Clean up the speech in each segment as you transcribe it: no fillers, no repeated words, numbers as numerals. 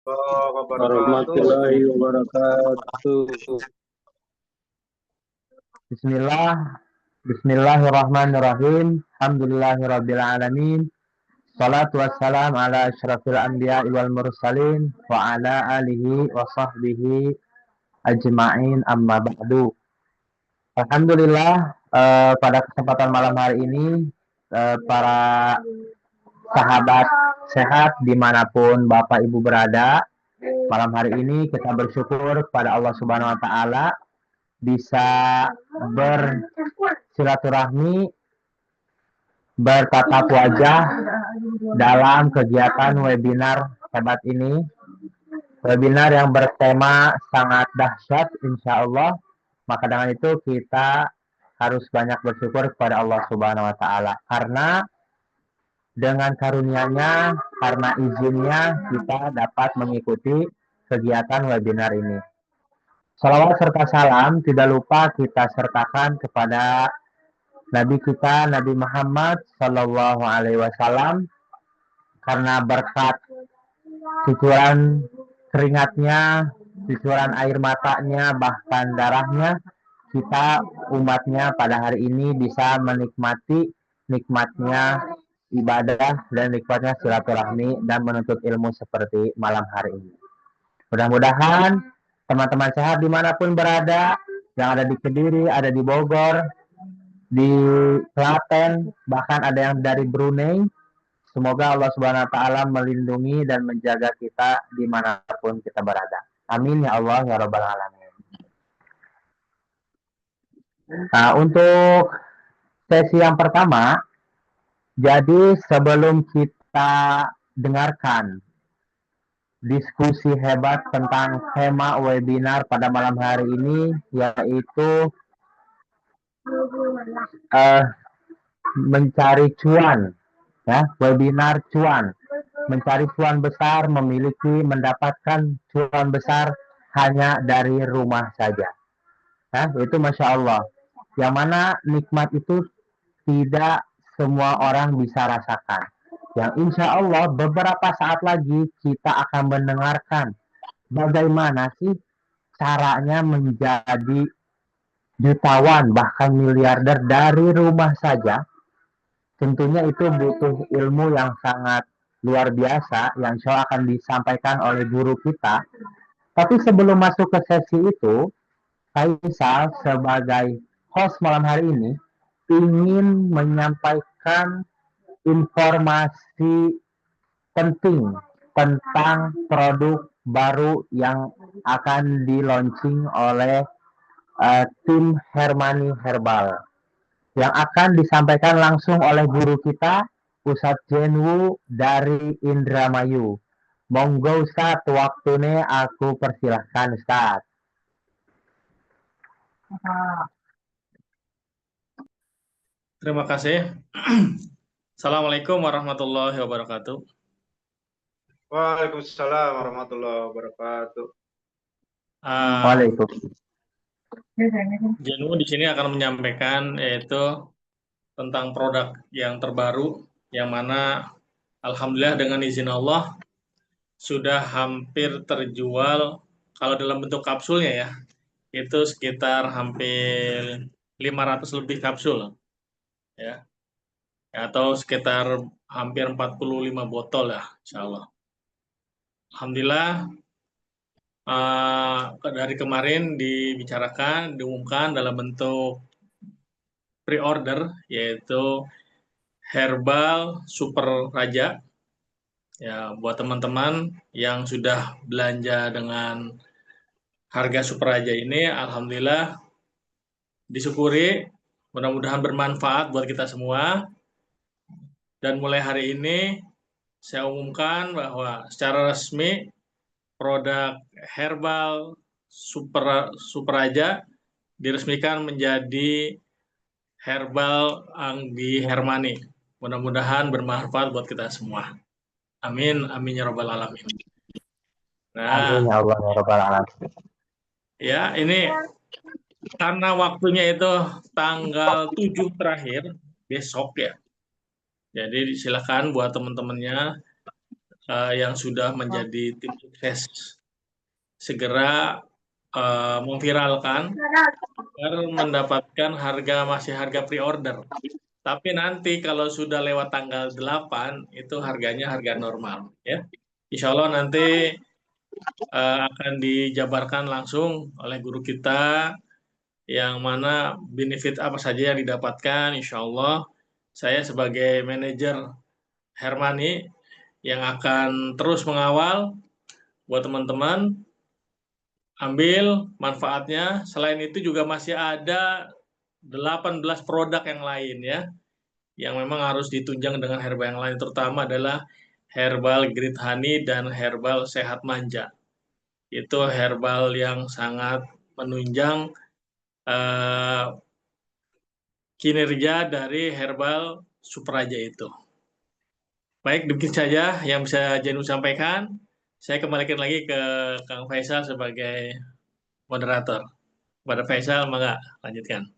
warahmatullahi wabarakatuh. Warahmatullahi wabarakatuh. Bismillah, Bismillahirrahmanirrahim. Alhamdulillahirabbil alamin. Salatu wassalam ala asyrafil anbiya wal mursalin wa ala alihi wa sahbihi ajma'in amma ba'du. Alhamdulillah, pada kesempatan malam hari ini para sahabat sehat dimanapun Bapak Ibu berada, malam hari ini kita bersyukur kepada Allah Subhanahu wa taala bisa bersilaturahmi, bertatap wajah dalam kegiatan webinar hebat ini. Webinar yang bertema sangat dahsyat insya Allah. Maka dengan itu kita harus banyak bersyukur kepada Allah Subhanahu wa taala karena dengan karunia-Nya, karena izinnya kita dapat mengikuti kegiatan webinar ini. Salawat serta salam tidak lupa kita sertakan kepada Nabi kita Nabi Muhammad Sallallahu Alaihi Wasallam, karena berkat cucuran keringatnya, cucuran air matanya, bahkan darahnya, kita umatnya pada hari ini bisa menikmati nikmatnya ibadah dan nikmatnya silaturahmi dan menuntut ilmu seperti malam hari ini. Mudah-mudahan teman-teman sehat dimanapun berada, yang ada di Kediri, ada di Bogor, di Klaten, bahkan ada yang dari Brunei. Semoga Allah Subhanahu wa taala melindungi dan menjaga kita dimanapun kita berada. Amin ya Allah ya Rabbal alamin. Nah, untuk sesi yang pertama, jadi sebelum kita dengarkan diskusi hebat tentang tema webinar pada malam hari ini, yaitu uh, mencari cuan, ya, webinar cuan, mencari cuan besar, mendapatkan cuan besar hanya dari rumah saja. Nah, itu Masya Allah. Yang mana nikmat itu tidak semua orang bisa rasakan. Yang insya Allah beberapa saat lagi kita akan mendengarkan bagaimana sih caranya menjadi jutawan bahkan miliarder dari rumah saja. Tentunya itu butuh ilmu yang sangat luar biasa yang insya Allah akan disampaikan oleh guru kita. Tapi sebelum masuk ke sesi itu, Faisal sebagai host malam hari ini ingin menyampaikan informasi penting tentang produk baru yang akan di launching oleh tim Hermani Herbal, yang akan disampaikan langsung oleh guru kita Ustadz Jenwu dari Indramayu. Monggo Ustadz, waktunya aku persilahkan Ustadz. Terima kasih. Assalamualaikum warahmatullahi wabarakatuh. Waalaikumsalam warahmatullahi wabarakatuh. Waalaikumsalam. Jenu di sini akan menyampaikan yaitu tentang produk yang terbaru yang mana alhamdulillah dengan izin Allah sudah hampir terjual. Kalau dalam bentuk kapsulnya ya, itu sekitar hampir 500 lebih kapsul ya. Atau sekitar hampir 45 botol ya, insya Allah. Alhamdulillah dari kemarin dibicarakan, diumumkan dalam bentuk pre-order, yaitu Herbal Super Raja. Ya, buat teman-teman yang sudah belanja dengan harga Super Raja ini, alhamdulillah disyukuri, mudah-mudahan bermanfaat buat kita semua. Dan mulai hari ini saya umumkan bahwa secara resmi produk Herbal Super Raja diresmikan menjadi Herbal Anggi Hermani. Mudah-mudahan bermanfaat buat kita semua. Amin, amin ya rabbal alamin. Amin Nah, ya Allah ya Rabbal alamin. ya ini karena waktunya itu tanggal 7 terakhir, besok ya. Jadi silakan buat teman-temannya yang sudah menjadi tim sukses segera memviralkan agar mendapatkan masih harga pre-order. Tapi nanti kalau sudah lewat tanggal 8 itu harganya harga normal ya. Insya Allah nanti akan dijabarkan langsung oleh guru kita yang mana benefit apa saja yang didapatkan. Insya Allah saya sebagai manajer Hermani yang akan terus mengawal buat teman-teman ambil manfaatnya. Selain itu juga masih ada 18 produk yang lain ya, yang memang harus ditunjang dengan herbal yang lain, terutama adalah herbal Grit Honey dan herbal Sehat Manja. Itu herbal yang sangat menunjang kinerja dari herbal Super Raja itu. Baik, demikian saja yang bisa Jenu sampaikan. Saya kembalikan lagi ke Kang Faisal sebagai moderator. Pada Faisal, maka lanjutkan.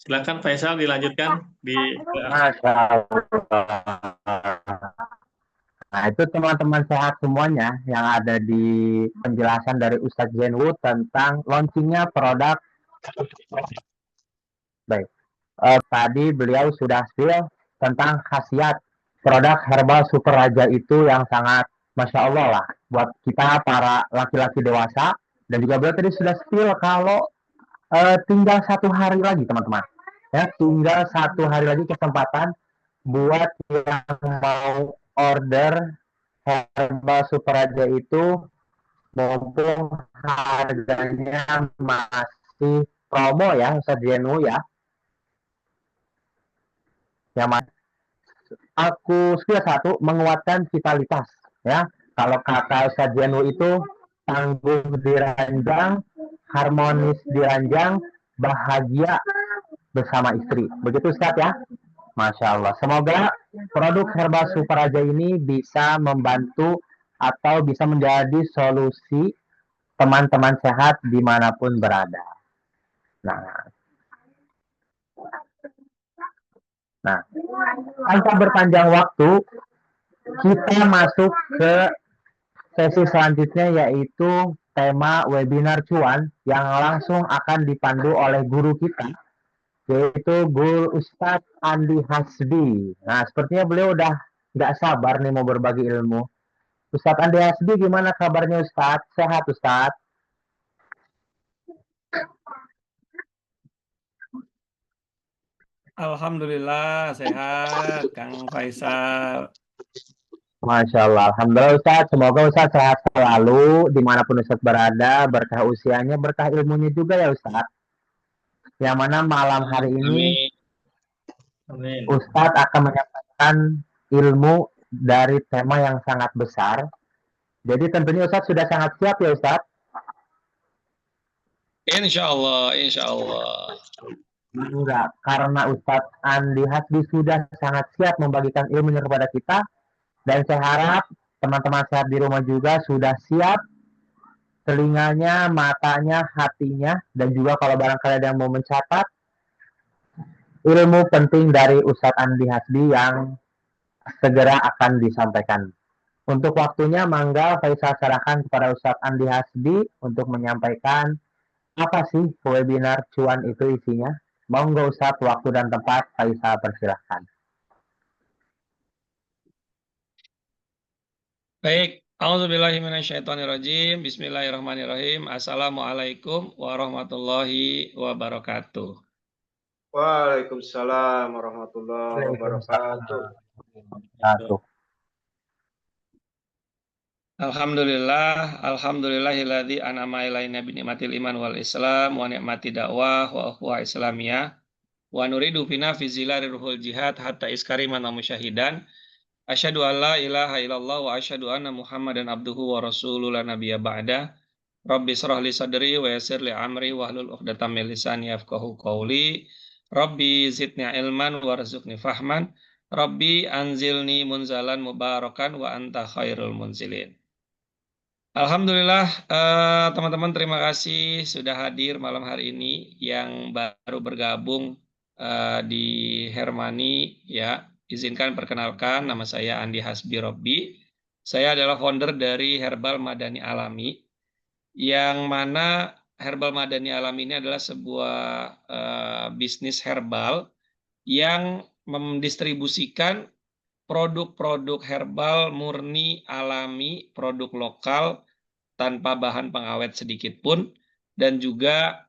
Silakan Faisal dilanjutkan di Masya Allah. Nah, itu teman-teman sehat semuanya yang ada di penjelasan dari Ustadz Zenwood tentang launchingnya produk. Baik, tadi beliau sudah spill tentang khasiat produk herbal Super Raja itu yang sangat Masya Allah lah buat kita para laki-laki dewasa. Dan juga beliau tadi sudah spill kalau tinggal 1 hari lagi teman-teman. Ya, tinggal 1 hari lagi kesempatan buat yang mau order herbal Super Raja itu, mumpung harganya masih promo ya Ustaz Jenu ya. Yang aku skill 1, menguatkan vitalitas ya. Kalau kata Ustaz Jenu itu tangguh diranjang, harmonis diranjang, bahagia bersama istri. Begitu Ustaz ya. Masya Allah. Semoga produk herbal Super Raja ini bisa membantu atau bisa menjadi solusi teman-teman sehat dimanapun berada. Nah, tanpa berpanjang waktu, kita masuk ke sesi selanjutnya, yaitu tema webinar cuan yang langsung akan dipandu oleh guru kita, yaitu Guru Ustadz Andi Hasbi. Nah, sepertinya beliau udah nggak sabar nih mau berbagi ilmu. Ustadz Andi Hasbi, gimana kabarnya Ustadz? Sehat Ustadz? Alhamdulillah sehat, Kang Faisal. Masya Allah. Alhamdulillah Ustadz. Semoga Ustadz sehat selalu dimanapun Ustadz berada. Berkah usianya, berkah ilmunya juga ya Ustadz. Yang mana malam hari ini Amin. Ustadz akan menyampaikan ilmu dari tema yang sangat besar. Jadi tentunya Ustadz sudah sangat siap ya Ustadz? Insya Allah, insya Allah. Enggak, karena Ustadz Andi Hasbi sudah sangat siap membagikan ilmunya kepada kita. Dan saya harap teman-teman sehat di rumah juga sudah siap telinganya, matanya, hatinya, dan juga kalau barangkali ada yang mau mencatat ilmu penting dari Ustadz Andi Hasbi yang segera akan disampaikan. Untuk waktunya, mangga Faisal serahkan kepada Ustadz Andi Hasbi untuk menyampaikan apa sih webinar cuan itu isinya. Monggo Ustadz, waktu dan tempat Faisal persilahkan. Baik, auzubillahiminasyaitonirrajim. Bismillahirrahmanirrahim. Assalamualaikum warahmatullahi wabarakatuh. Waalaikumsalam warahmatullahi wabarakatuh. Alhamdulillahilladzi an'ama ilaina bi ni'matil iman wal islam wa ni'mati dakwah wa ukhuwah islamiyah wa nuridu fina fi zilari ruhul jihad hatta iskariman wa musyahidan asyhadu an la ilaha illallah wa asyhadu anna muhammadan abduhu wa rasuluhu la nabiyya ba'da. Rabbi shrah li sadri wa yassir li amri wahlul 'uqdatam min lisani yafqahu qawli. Rabbi zidni ilman warzuqni fahman. Rabbi anzilni munzalan mubarakan wa anta khairul munzilin. Alhamdulillah, teman-teman terima kasih sudah hadir malam hari ini yang baru bergabung di Hermani ya. Izinkan perkenalkan, nama saya Andi Hasbi Robbi. Saya adalah founder dari Herbal Madani Alami, yang mana Herbal Madani Alami ini adalah sebuah bisnis herbal yang mendistribusikan produk-produk herbal murni alami, produk lokal tanpa bahan pengawet sedikit pun, dan juga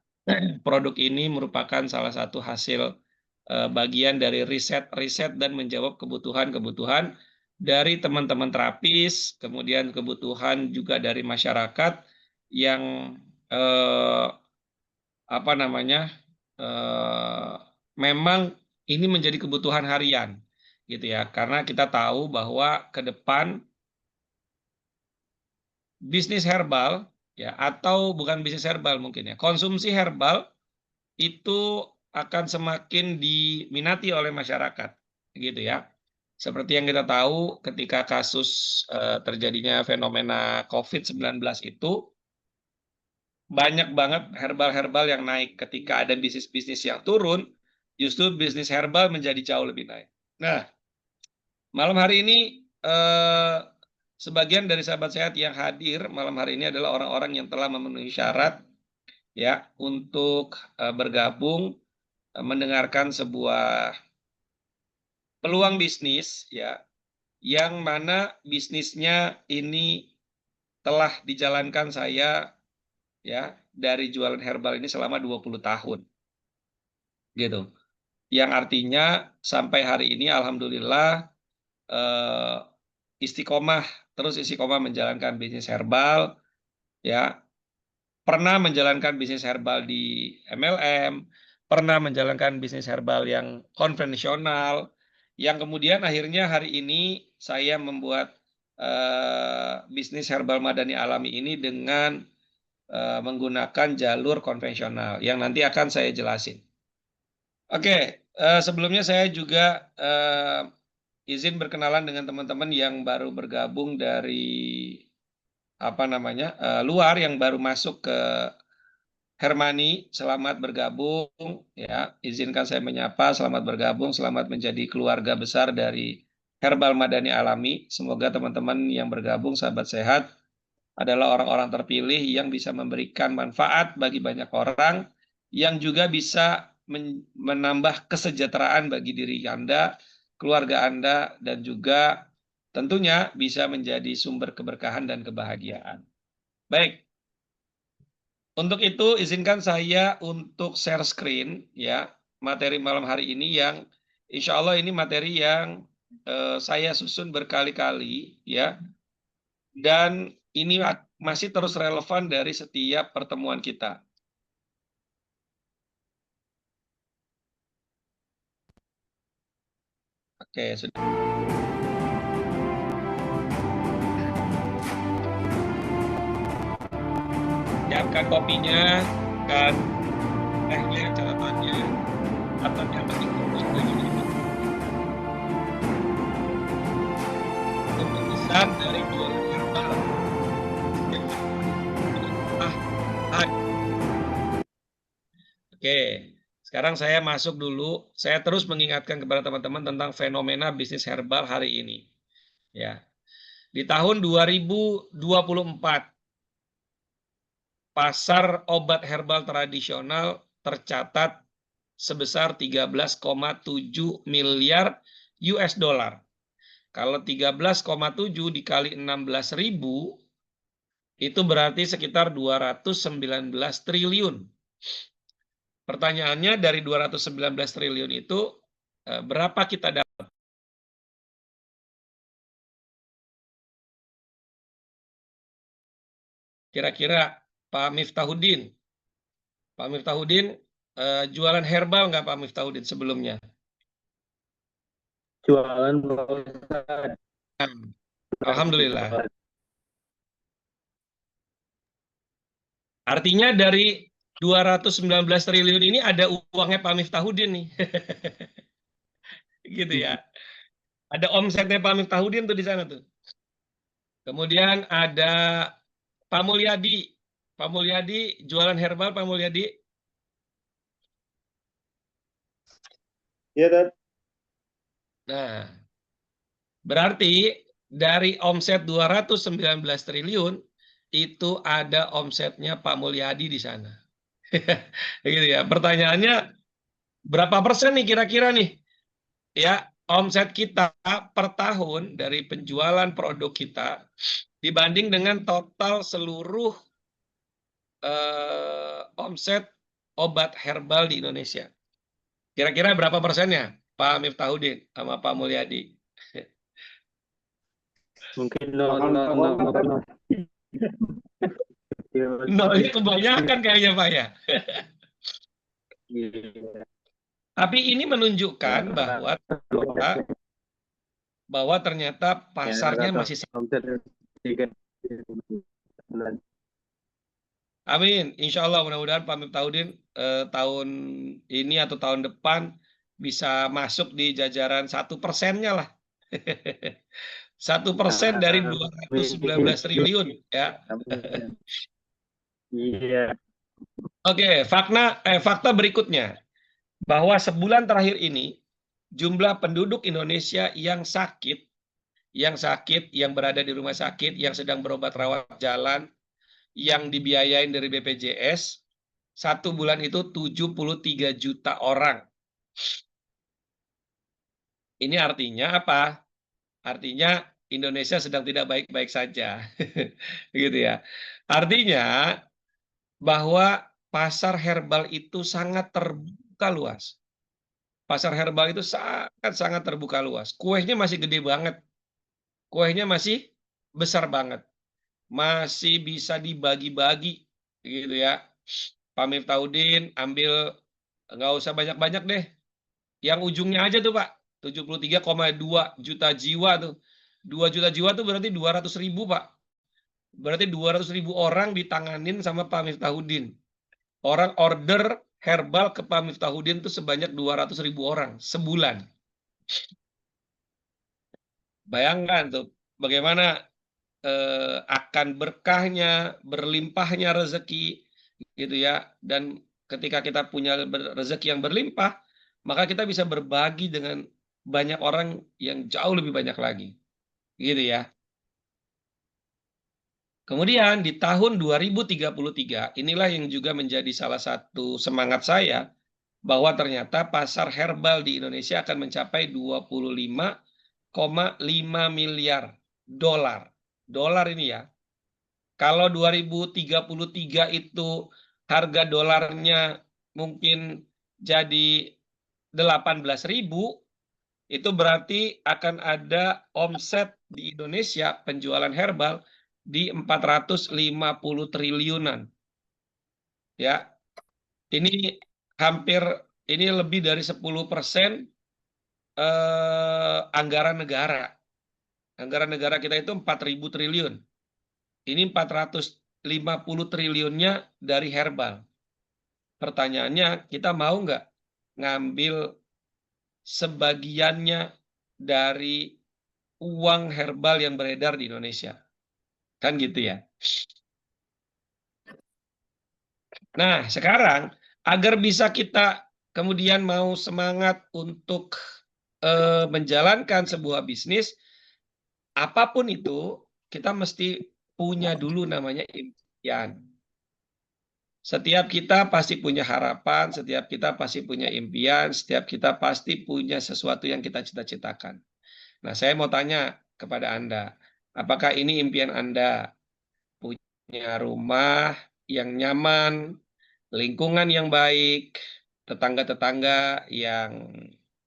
produk ini merupakan salah satu hasil bagian dari riset-riset dan menjawab kebutuhan-kebutuhan dari teman-teman terapis, kemudian kebutuhan juga dari masyarakat yang apa namanya memang ini menjadi kebutuhan harian, gitu ya. Karena kita tahu bahwa ke depan bisnis herbal ya, atau bukan bisnis herbal mungkin ya, konsumsi herbal itu akan semakin diminati oleh masyarakat, gitu ya. Seperti yang kita tahu ketika kasus terjadinya fenomena COVID-19 itu, banyak banget herbal-herbal yang naik. Ketika ada bisnis-bisnis yang turun, justru bisnis herbal menjadi jauh lebih naik. Nah, malam hari ini sebagian dari sahabat sehat yang hadir malam hari ini adalah orang-orang yang telah memenuhi syarat ya untuk bergabung mendengarkan sebuah peluang bisnis ya, yang mana bisnisnya ini telah dijalankan saya ya dari jualan herbal ini selama 20 tahun. Gitu. Yang artinya sampai hari ini alhamdulillah istiqomah menjalankan bisnis herbal ya. Pernah menjalankan bisnis herbal di MLM, pernah menjalankan bisnis herbal yang konvensional, yang kemudian akhirnya hari ini saya membuat bisnis herbal Madani Alami ini dengan menggunakan jalur konvensional yang nanti akan saya jelasin. Oke, sebelumnya saya juga izin berkenalan dengan teman-teman yang baru bergabung dari apa namanya luar, yang baru masuk ke Hermani. Selamat bergabung ya. Izinkan saya menyapa, selamat bergabung, selamat menjadi keluarga besar dari Herbal Madani Alami. Semoga teman-teman yang bergabung, sahabat sehat, adalah orang-orang terpilih yang bisa memberikan manfaat bagi banyak orang, yang juga bisa menambah kesejahteraan bagi diri Anda, keluarga Anda, dan juga tentunya bisa menjadi sumber keberkahan dan kebahagiaan. Baik, untuk itu izinkan saya untuk share screen ya materi malam hari ini, yang insya Allah ini materi yang saya susun berkali-kali ya, dan ini masih terus relevan dari setiap pertemuan kita. Oke, sudah. Siapkan kopinya, kan tehnya, catatannya, atau yang penting fokus ke ini. Untuk besar dari jualan herbal. Oke, sekarang saya masuk dulu. Saya terus mengingatkan kepada teman-teman tentang fenomena bisnis herbal hari ini. Ya, di tahun 2024, pasar obat herbal tradisional tercatat sebesar 13,7 miliar US dollar. Kalau 13,7 dikali 16.000, itu berarti sekitar 219 triliun. Pertanyaannya, dari 219 triliun itu berapa kita dapat? Kira-kira Pak Miftahudin. Pak Miftahudin jualan herbal nggak Pak Miftahudin sebelumnya? Jualan Alhamdulillah. Artinya dari 219 triliun ini ada uangnya Pak Miftahudin nih. Gitu ya. Ada omsetnya Pak Miftahudin tuh di sana tuh. Kemudian ada Pak Mulyadi. Pak Mulyadi jualan herbal, Pak Mulyadi. Iya, Tad. Nah, berarti dari omset 219 triliun itu ada omsetnya Pak Mulyadi di sana. Gitu ya. Pertanyaannya berapa persen nih kira-kira nih? Ya, omset kita per tahun dari penjualan produk kita dibanding dengan total seluruh omset obat herbal di Indonesia. Kira-kira berapa persennya, Pak Miftahudin sama Pak Mulyadi? Mungkin Nolnya kebanyakan kayaknya, Pak ya. Iya. Tapi ini menunjukkan bahwa ternyata pasarnya masih Amin. Insya Allah mudah-mudahan Pak Miftahudin tahun ini atau tahun depan bisa masuk di jajaran 1%-nya lah. 1% dari 219 triliun ya. Iya. Oke, fakta berikutnya bahwa sebulan terakhir ini jumlah penduduk Indonesia yang sakit, yang berada di rumah sakit, yang sedang berobat rawat jalan, yang dibiayain dari BPJS, satu bulan itu 73 juta orang. Ini artinya apa? Artinya Indonesia sedang tidak baik-baik saja. Gitu ya. Artinya bahwa pasar herbal itu sangat terbuka luas. Pasar herbal itu sangat terbuka luas. Kuehnya masih gede banget. Kuehnya masih besar banget. Masih bisa dibagi-bagi gitu ya. Pak Miftahudin ambil nggak usah banyak-banyak deh. Yang ujungnya aja tuh Pak. 73,2 juta jiwa tuh. 2 juta jiwa tuh berarti 200.000 Pak. Berarti 200.000 orang ditanganin sama Pak Miftahudin. Orang order herbal ke Pak Miftahudin tuh sebanyak 200.000 orang sebulan. Bayangkan tuh bagaimana akan berkahnya, berlimpahnya rezeki gitu ya. Dan ketika kita punya rezeki yang berlimpah, maka kita bisa berbagi dengan banyak orang yang jauh lebih banyak lagi. Gitu ya. Kemudian di tahun 2033, inilah yang juga menjadi salah satu semangat saya, bahwa ternyata pasar herbal di Indonesia akan mencapai 25,5 miliar dolar. Dolar ini ya. Kalau 2033 itu harga dolarnya mungkin jadi 18.000, itu berarti akan ada omset di Indonesia penjualan herbal di 450 triliunan. Ya. Ini ini lebih dari 10% anggaran negara. Anggaran negara kita itu 4.000 triliun. Ini 450 triliunnya dari herbal. Pertanyaannya, kita mau nggak ngambil sebagiannya dari uang herbal yang beredar di Indonesia? Kan gitu ya. Nah, sekarang agar bisa kita kemudian mau semangat untuk menjalankan sebuah bisnis, apapun itu, kita mesti punya dulu namanya impian. Setiap kita pasti punya harapan, setiap kita pasti punya impian, setiap kita pasti punya sesuatu yang kita cita-citakan. Nah, saya mau tanya kepada Anda, apakah ini impian Anda? Punya rumah yang nyaman, lingkungan yang baik, tetangga-tetangga yang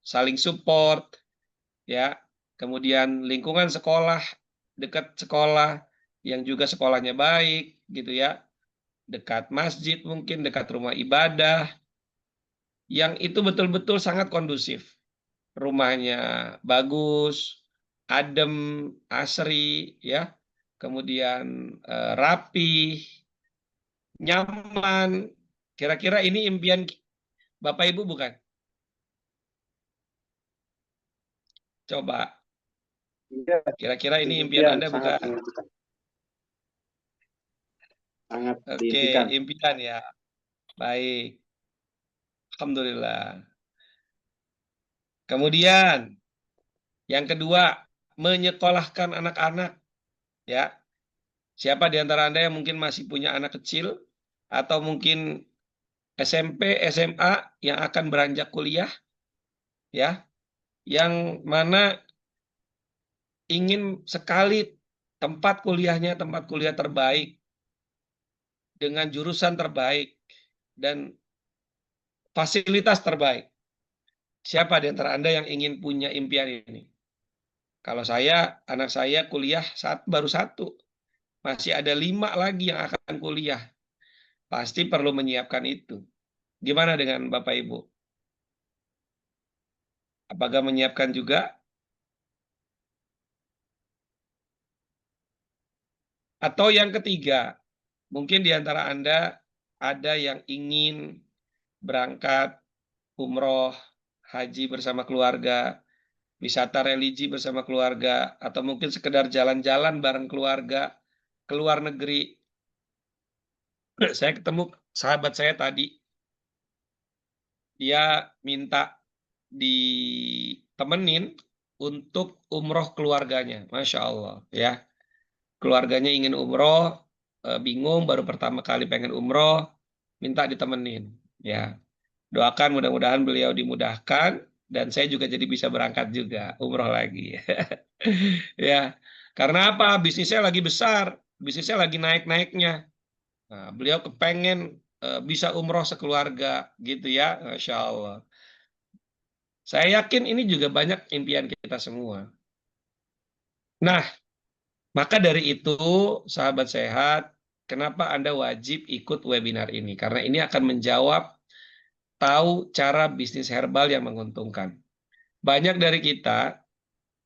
saling support, ya. Kemudian lingkungan sekolah, dekat sekolah yang juga sekolahnya baik, gitu ya. Dekat masjid mungkin, dekat rumah ibadah, yang itu betul-betul sangat kondusif. Rumahnya bagus, adem, asri, ya. Kemudian rapi, nyaman. Kira-kira ini impian Bapak Ibu bukan? Coba. Iya. Kira-kira ini impian Anda bukan? sangat Oke, diimpikan. impian ya. Baik. Alhamdulillah. Kemudian yang kedua, menyekolahkan anak-anak ya. Siapa di antara Anda yang mungkin masih punya anak kecil atau mungkin SMP, SMA yang akan beranjak kuliah ya, yang mana ingin sekali tempat kuliahnya tempat kuliah terbaik dengan jurusan terbaik dan fasilitas terbaik. Siapa di antara Anda yang ingin punya impian ini? Kalau saya, anak saya kuliah baru 1. Masih ada 5 lagi yang akan kuliah. Pasti perlu menyiapkan itu. Gimana dengan Bapak Ibu? Apakah menyiapkan juga? Atau yang ketiga, mungkin di antara Anda ada yang ingin berangkat umroh, haji bersama keluarga, wisata religi bersama keluarga, atau mungkin sekedar jalan-jalan bareng keluarga ke luar negeri. Saya ketemu sahabat saya tadi, dia minta ditemenin untuk umroh keluarganya, Masya Allah ya. Keluarganya ingin umroh, bingung baru pertama kali pengen umroh, minta ditemenin ya. Doakan mudah-mudahan beliau dimudahkan dan saya juga jadi bisa berangkat juga umroh lagi. Ya, karena apa? Bisnisnya lagi besar, bisnisnya lagi naik-naiknya. Nah, beliau kepengen bisa umroh sekeluarga gitu ya, Masya Allah. Saya yakin ini juga banyak impian kita semua. Nah, maka dari itu, sahabat sehat, kenapa Anda wajib ikut webinar ini? Karena ini akan menjawab tahu cara bisnis herbal yang menguntungkan. Banyak dari kita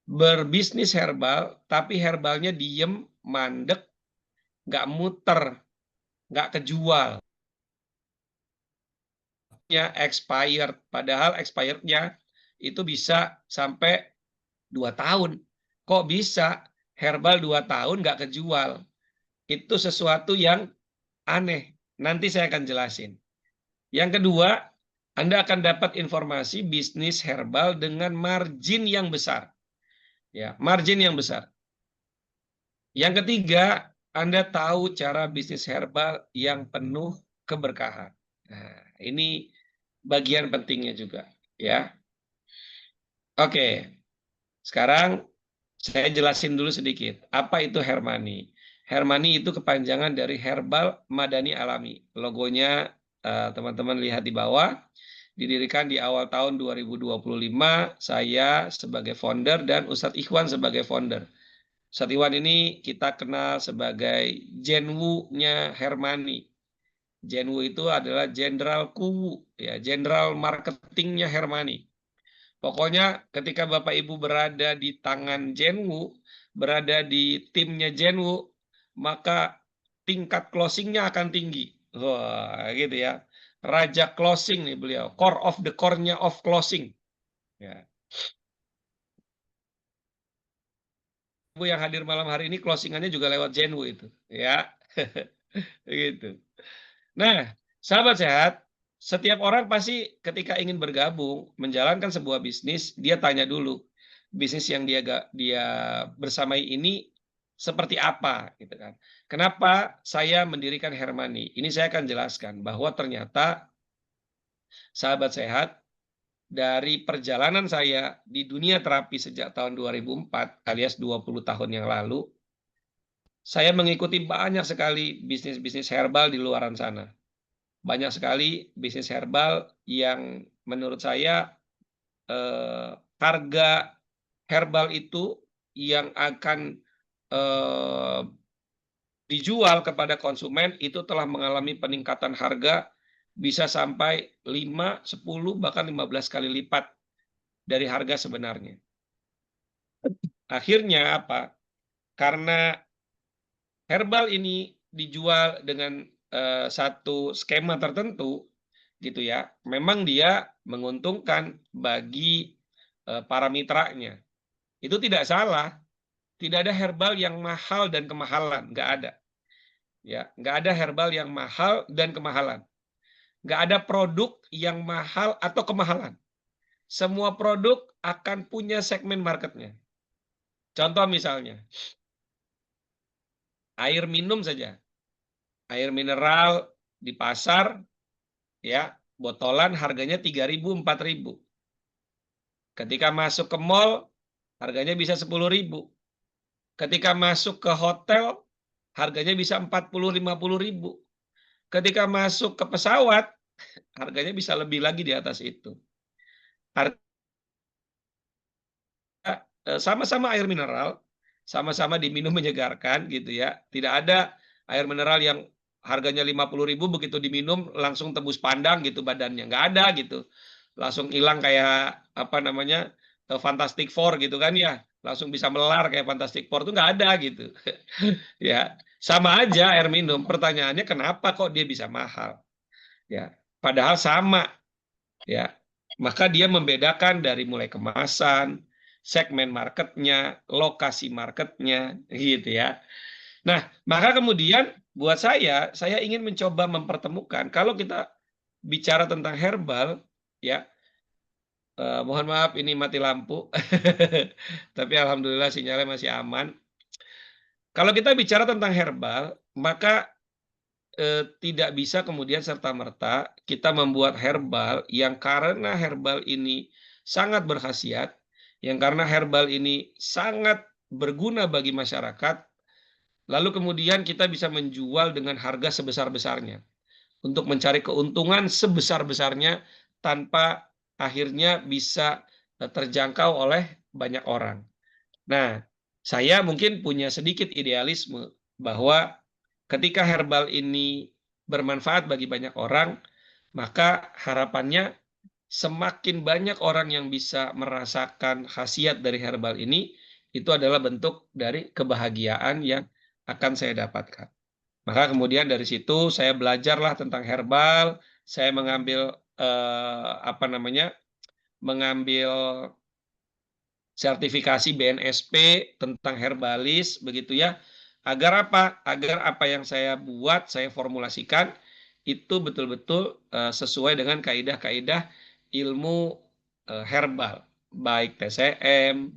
berbisnis herbal, tapi herbalnya diem, mandek, nggak muter, nggak kejual. Expired, padahal expirednya itu bisa sampai 2 tahun. Kok bisa herbal 2 tahun nggak kejual? Itu sesuatu yang aneh. Nanti saya akan jelasin. Yang kedua, Anda akan dapat informasi bisnis herbal dengan margin yang besar. Ya, margin yang besar. Yang ketiga, Anda tahu cara bisnis herbal yang penuh keberkahan. Nah, ini bagian pentingnya juga, ya. Oke. Sekarang saya jelasin dulu sedikit. Apa itu Hermani? Hermani itu kepanjangan dari Herbal Madani Alami. Logonya teman-teman lihat di bawah. Didirikan di awal tahun 2025. Saya sebagai founder dan Ustadz Ikhwan sebagai founder. Ustadz Ikhwan ini kita kenal sebagai Jenwu-nya Hermani. Jenwu itu adalah Jenderal Kuwu, ya, Jenderal Marketingnya Hermani. Pokoknya ketika Bapak Ibu berada di tangan Jenwu, berada di timnya Jenwu, maka tingkat closingnya akan tinggi. Wah, gitu ya. Raja closing nih beliau, core of the core-nya of closing. Ya. Ibu yang hadir malam hari ini closingannya juga lewat Jenwu itu, ya. Gitu. Nah, sahabat sehat, setiap orang pasti ketika ingin bergabung menjalankan sebuah bisnis, dia tanya dulu bisnis yang dia bersamai ini seperti apa, gitu kan? Kenapa saya mendirikan Hermani? Ini saya akan jelaskan bahwa ternyata sahabat sehat dari perjalanan saya di dunia terapi sejak tahun 2004 alias 20 tahun yang lalu, saya mengikuti banyak sekali bisnis-bisnis herbal di luaran sana. Banyak sekali bisnis herbal yang menurut saya harga herbal itu yang akan dijual kepada konsumen itu telah mengalami peningkatan harga bisa sampai 5, 10, bahkan 15 kali lipat dari harga sebenarnya. Akhirnya apa? Karena herbal ini dijual dengan satu skema tertentu, gitu ya. Memang dia menguntungkan bagi para mitranya. Itu tidak salah. Tidak ada herbal yang mahal dan kemahalan, nggak ada. Ya, nggak ada herbal yang mahal dan kemahalan. Nggak ada produk yang mahal atau kemahalan. Semua produk akan punya segmen marketnya. Contoh misalnya, air minum saja. Air mineral di pasar, ya, botolan harganya 3.000, 4.000. Ketika masuk ke mall, harganya bisa 10.000. Ketika masuk ke hotel, harganya bisa 40-50.000. Ketika masuk ke pesawat, harganya bisa lebih lagi di atas itu. Sama-sama air mineral, sama-sama diminum menyegarkan gitu ya. Tidak ada air mineral yang harganya 50.000 begitu diminum langsung tembus pandang gitu badannya. Nggak ada gitu. Langsung hilang kayak apa namanya Fantastic Four gitu kan ya. Langsung bisa melar kayak Fantastic Four itu nggak ada gitu. Ya, sama aja air minum. Pertanyaannya kenapa kok dia bisa mahal? Ya, padahal sama. Ya, maka dia membedakan dari mulai kemasan, segmen marketnya, lokasi marketnya, gitu ya. Nah, maka kemudian buat saya ingin mencoba mempertemukan kalau kita bicara tentang herbal, ya, mohon maaf ini mati lampu, tapi alhamdulillah sinyalnya masih aman. Kalau kita bicara tentang herbal, maka tidak bisa kemudian serta-merta kita membuat herbal yang karena herbal ini sangat berkhasiat, yang karena herbal ini sangat berguna bagi masyarakat, lalu kemudian kita bisa menjual dengan harga sebesar-besarnya untuk mencari keuntungan sebesar-besarnya tanpa akhirnya bisa terjangkau oleh banyak orang. Nah, saya mungkin punya sedikit idealisme bahwa ketika herbal ini bermanfaat bagi banyak orang, maka harapannya semakin banyak orang yang bisa merasakan khasiat dari herbal ini, itu adalah bentuk dari kebahagiaan yang akan saya dapatkan. Maka kemudian dari situ saya belajarlah tentang herbal, saya mengambil mengambil sertifikasi BNSP tentang herbalis begitu ya. Agar apa? Agar apa yang saya buat, saya formulasikan itu betul-betul sesuai dengan kaidah-kaidah ilmu herbal, baik TCM,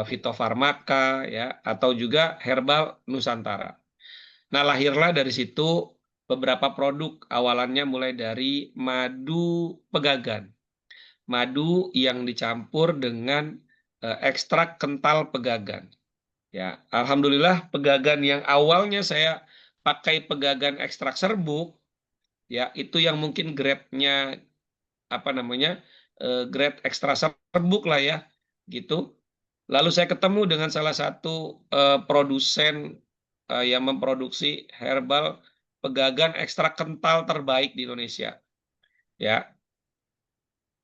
fitofarmaka ya, atau juga herbal Nusantara. Nah, lahirlah dari situ beberapa produk awalannya mulai dari madu pegagan. Madu yang dicampur dengan ekstrak kental pegagan. Ya, alhamdulillah pegagan yang awalnya saya pakai pegagan ekstrak serbuk, ya itu yang mungkin grade-nya grade ekstra serbuk lah ya, gitu. Lalu saya ketemu dengan salah satu produsen yang memproduksi herbal pegagan ekstrak kental terbaik di Indonesia, ya,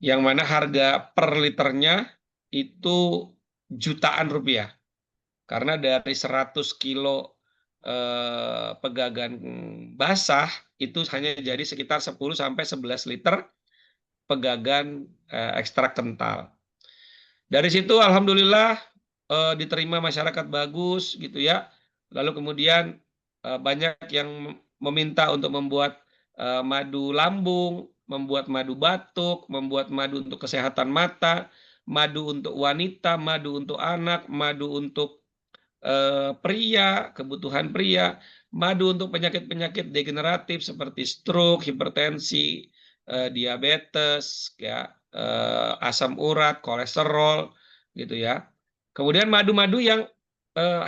yang mana harga per liternya itu jutaan rupiah. Karena dari 100 kilo pegagan basah itu hanya jadi sekitar 10-11 liter pegagan ekstrak kental. Dari situ alhamdulillah diterima masyarakat bagus gitu ya. Lalu kemudian banyak yang meminta untuk membuat madu lambung, membuat madu batuk, membuat madu untuk kesehatan mata, madu untuk wanita, madu untuk anak, madu untuk pria, kebutuhan pria, madu untuk penyakit-penyakit degeneratif seperti stroke, hipertensi, diabetes, ya, asam urat, kolesterol, gitu ya. Kemudian madu-madu yang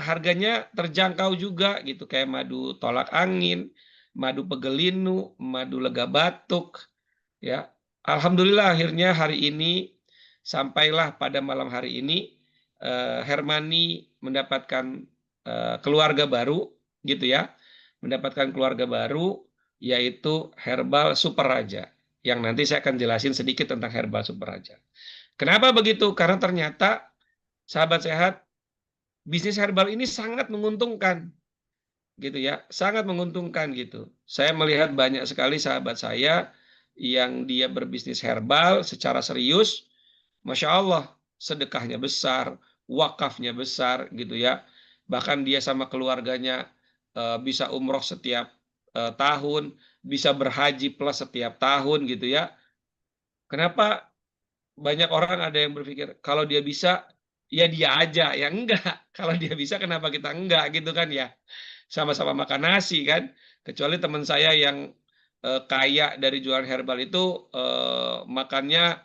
harganya terjangkau juga, gitu, kayak madu tolak angin, madu pegelinu, madu lega batuk, ya. Alhamdulillah akhirnya hari ini sampailah pada malam hari ini Hermani mendapatkan keluarga baru, gitu ya, mendapatkan keluarga baru yaitu Herbal Super Raja, yang nanti saya akan jelasin sedikit tentang Herbal Super Raja. Kenapa begitu? Karena ternyata sahabat sehat, bisnis herbal ini sangat menguntungkan, gitu ya, sangat menguntungkan gitu. Saya melihat banyak sekali sahabat saya yang dia berbisnis herbal secara serius, Masya Allah, sedekahnya besar, wakafnya besar gitu ya. Bahkan dia sama keluarganya bisa umroh setiap tahun, bisa berhaji plus setiap tahun gitu ya. Kenapa banyak orang ada yang berpikir kalau dia bisa ya dia aja, ya enggak. Kalau dia bisa kenapa kita enggak gitu kan ya. Sama-sama makan nasi kan. Kecuali teman saya yang kaya dari jualan herbal itu makannya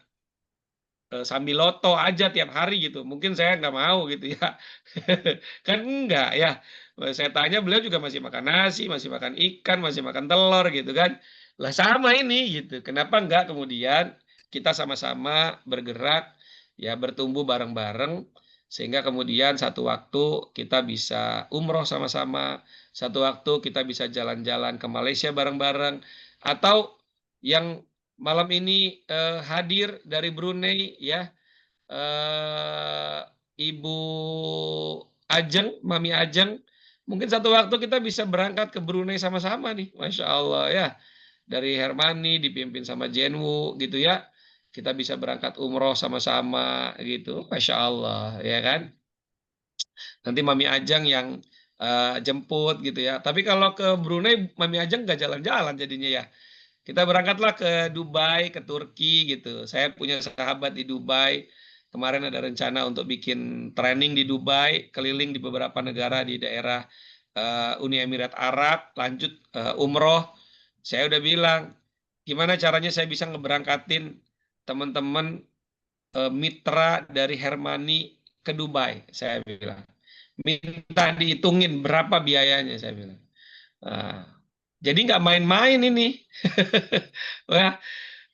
sambil loto aja tiap hari gitu. Mungkin saya nggak mau gitu ya. Kan enggak ya. Saya tanya beliau juga masih makan nasi, masih makan ikan, masih makan telur gitu kan. Lah sama ini gitu. Kenapa enggak kemudian kita sama-sama bergerak ya bertumbuh bareng-bareng sehingga kemudian satu waktu kita bisa umroh sama-sama, satu waktu kita bisa jalan-jalan ke Malaysia bareng-bareng atau yang malam ini hadir dari Brunei ya, Ibu Ajeng, Mami Ajeng, mungkin satu waktu kita bisa berangkat ke Brunei sama-sama nih, Masya Allah ya. Dari Hermani dipimpin sama Jenwu gitu ya, kita bisa berangkat umroh sama-sama gitu, Masya Allah ya kan. Nanti Mami Ajeng yang jemput gitu ya. Tapi kalau ke Brunei Mami Ajeng nggak jalan-jalan jadinya ya. Kita berangkatlah ke Dubai, ke Turki gitu. Saya punya sahabat di Dubai. Kemarin ada rencana untuk bikin training di Dubai, keliling di beberapa negara di daerah Uni Emirat Arab, lanjut umroh. Saya udah bilang, gimana caranya saya bisa ngeberangkatin teman-teman mitra dari Hermani ke Dubai, saya bilang. Minta dihitungin berapa biayanya, saya bilang. Nah, jadi nggak main-main ini. Wah,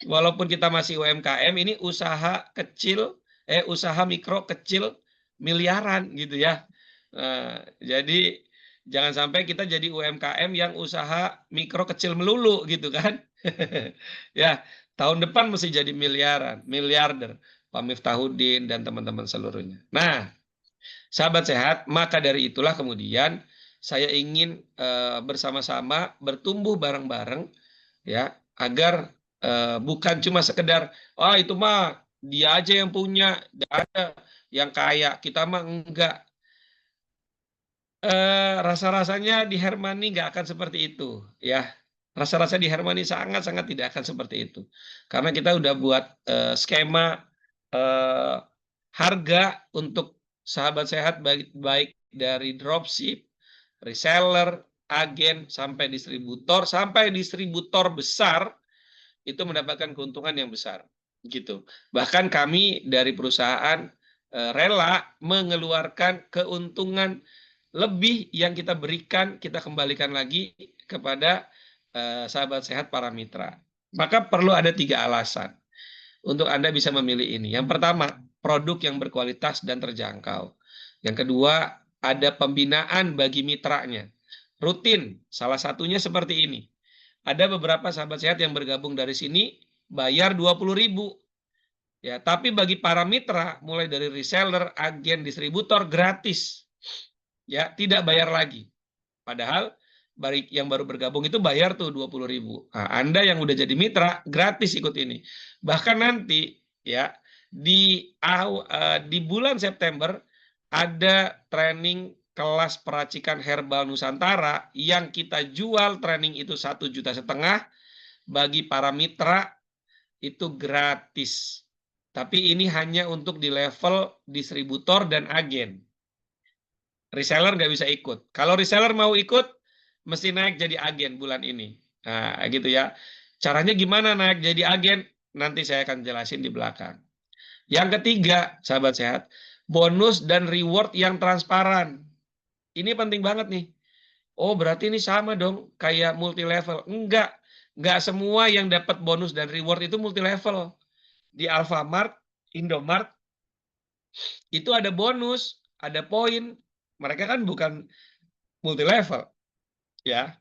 walaupun kita masih UMKM, ini usaha kecil, usaha mikro kecil miliaran gitu ya. Nah, jadi jangan sampai kita jadi UMKM yang usaha mikro kecil melulu gitu kan. Ya, tahun depan mesti jadi miliaran, miliarder. Pak Miftahudin dan teman-teman seluruhnya. Nah, sahabat sehat, maka dari itulah kemudian saya ingin bersama-sama bertumbuh bareng-bareng ya agar bukan cuma sekedar itu mah dia aja yang punya, nggak ada yang kaya, kita mah enggak. Rasa-rasanya di Hermani nggak akan seperti itu ya. Rasa-rasa di Hermani sangat-sangat tidak akan seperti itu. Karena kita udah buat skema harga untuk sahabat sehat baik dari dropship, reseller, agen, sampai distributor besar itu mendapatkan keuntungan yang besar. Gitu. Bahkan kami dari perusahaan rela mengeluarkan keuntungan lebih yang kita berikan, kita kembalikan lagi kepada sahabat sehat para mitra. Maka perlu ada 3 alasan untuk Anda bisa memilih ini. Yang pertama, produk yang berkualitas dan terjangkau. Yang kedua, ada pembinaan bagi mitranya. Rutin, salah satunya seperti ini. Ada beberapa sahabat sehat yang bergabung dari sini, bayar 20.000. Ya, tapi bagi para mitra, mulai dari reseller, agen, distributor, gratis. Ya, tidak bayar lagi. Padahal yang baru bergabung itu bayar tuh 20.000. Nah, Anda yang udah jadi mitra gratis ikut ini. Bahkan nanti ya di bulan September ada training kelas peracikan herbal Nusantara yang kita jual training itu 1,5 juta bagi para mitra itu gratis. Tapi ini hanya untuk di level distributor dan agen. Reseller nggak bisa ikut. Kalau reseller mau ikut, mesti naik jadi agen bulan ini. Nah, gitu ya. Caranya gimana naik jadi agen? Nanti saya akan jelasin di belakang. Yang ketiga, sahabat sehat, bonus dan reward yang transparan. Ini penting banget nih. Oh, berarti ini sama dong, kayak multi level. Enggak semua yang dapat bonus dan reward itu multi level. Di Alfamart, Indomart, itu ada bonus, ada poin. Mereka kan bukan multi level. Ya,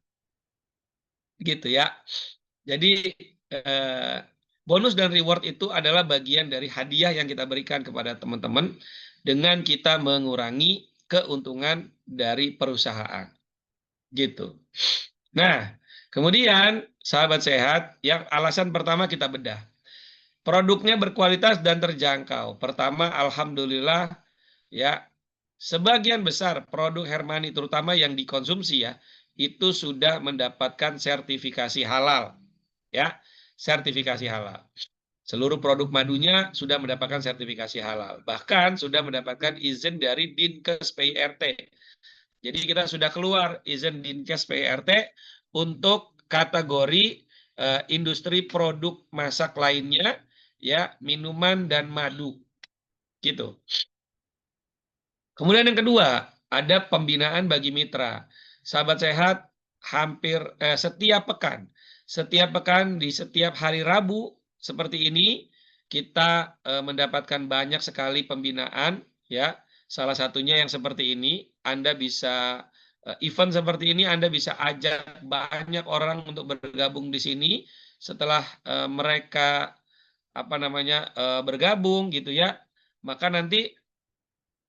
gitu ya. Jadi bonus dan reward itu adalah bagian dari hadiah yang kita berikan kepada teman-teman dengan kita mengurangi keuntungan dari perusahaan. Gitu. Nah, kemudian sahabat sehat, yang alasan pertama kita bedah. Produknya berkualitas dan terjangkau. Pertama, alhamdulillah ya, sebagian besar produk Hermani terutama yang dikonsumsi ya, itu sudah mendapatkan sertifikasi halal. Ya, sertifikasi halal. Seluruh produk madunya sudah mendapatkan sertifikasi halal. Bahkan sudah mendapatkan izin dari Dinkes PIRT. Jadi kita sudah keluar izin Dinkes PIRT untuk kategori industri produk masak lainnya, ya, minuman dan madu. Gitu. Kemudian yang kedua, ada pembinaan bagi mitra. Sahabat sehat, hampir setiap pekan di setiap hari Rabu seperti ini kita mendapatkan banyak sekali pembinaan, ya. Salah satunya yang seperti ini, Anda bisa event seperti ini, Anda bisa ajak banyak orang untuk bergabung di sini. Setelah mereka bergabung gitu ya, maka nanti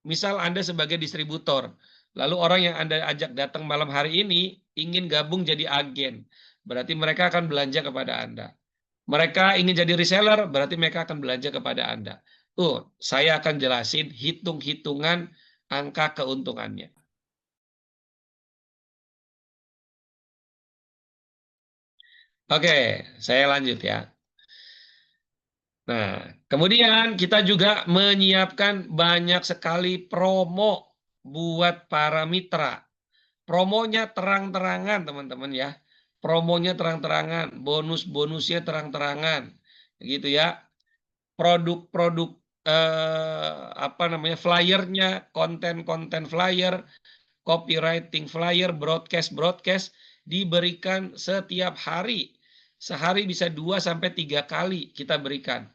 misal Anda sebagai distributor, lalu orang yang Anda ajak datang malam hari ini ingin gabung jadi agen, berarti mereka akan belanja kepada Anda. Mereka ingin jadi reseller, berarti mereka akan belanja kepada Anda. Saya akan jelasin hitung-hitungan angka keuntungannya. Oke, saya lanjut ya. Nah, kemudian kita juga menyiapkan banyak sekali promo buat para mitra. Promonya terang-terangan, teman-teman ya. Promonya terang-terangan, bonus-bonusnya terang-terangan. Gitu ya. Produk-produk flyernya, konten-konten flyer, copywriting flyer, broadcast diberikan setiap hari. Sehari bisa 2-3 kali kita berikan.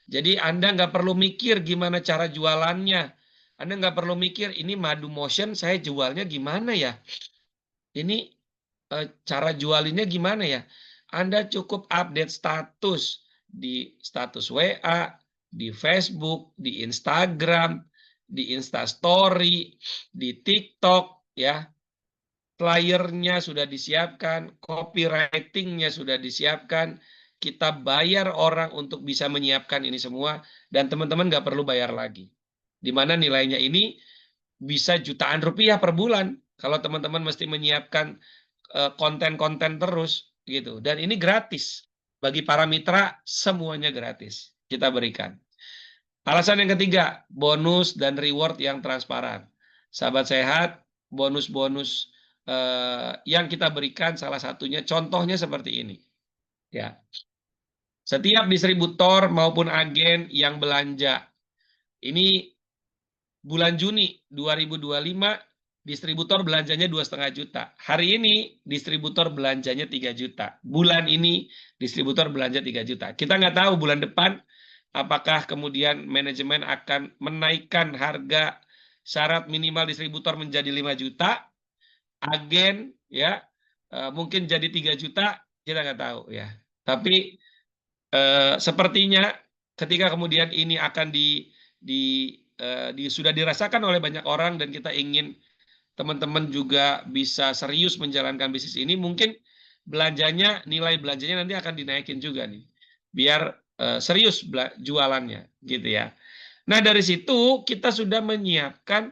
Jadi Anda nggak perlu mikir gimana cara jualannya. Anda nggak perlu mikir ini madu motion saya jualnya gimana ya. Ini cara jualinnya gimana ya. Anda cukup update status di status WA, di Facebook, di Instagram, di Instastory, di TikTok ya. Flyernya sudah disiapkan, copywritingnya sudah disiapkan, kita bayar orang untuk bisa menyiapkan ini semua, dan teman-teman nggak perlu bayar lagi. Di mana nilainya ini bisa jutaan rupiah per bulan, kalau teman-teman mesti menyiapkan konten-konten terus, gitu. Dan ini gratis. Bagi para mitra, semuanya gratis. Kita berikan. Alasan yang ketiga, bonus dan reward yang transparan. Sahabat sehat, bonus-bonus yang kita berikan salah satunya contohnya seperti ini. Ya. Setiap distributor maupun agen yang belanja. Ini bulan Juni 2025 distributor belanjanya 2,5 juta. Hari ini distributor belanjanya 3 juta. Bulan ini distributor belanja 3 juta. Kita nggak tahu bulan depan apakah kemudian manajemen akan menaikkan harga syarat minimal distributor menjadi 5 juta, agen ya mungkin jadi 3 juta, kita nggak tahu ya. Tapi sepertinya ketika kemudian ini akan sudah dirasakan oleh banyak orang dan kita ingin teman-teman juga bisa serius menjalankan bisnis ini, mungkin nilai belanjanya nanti akan dinaikin juga nih, biar serius jualannya gitu ya. Nah dari situ kita sudah menyiapkan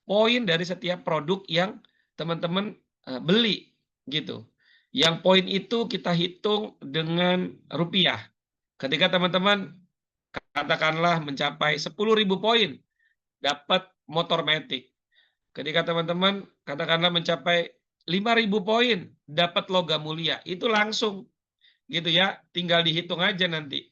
poin dari setiap produk yang teman-teman beli gitu. Yang poin itu kita hitung dengan rupiah. Ketika teman-teman katakanlah mencapai 10.000 poin, dapat motor matic. Ketika teman-teman katakanlah mencapai 5.000 poin, dapat logam mulia. Itu langsung gitu ya, tinggal dihitung aja nanti.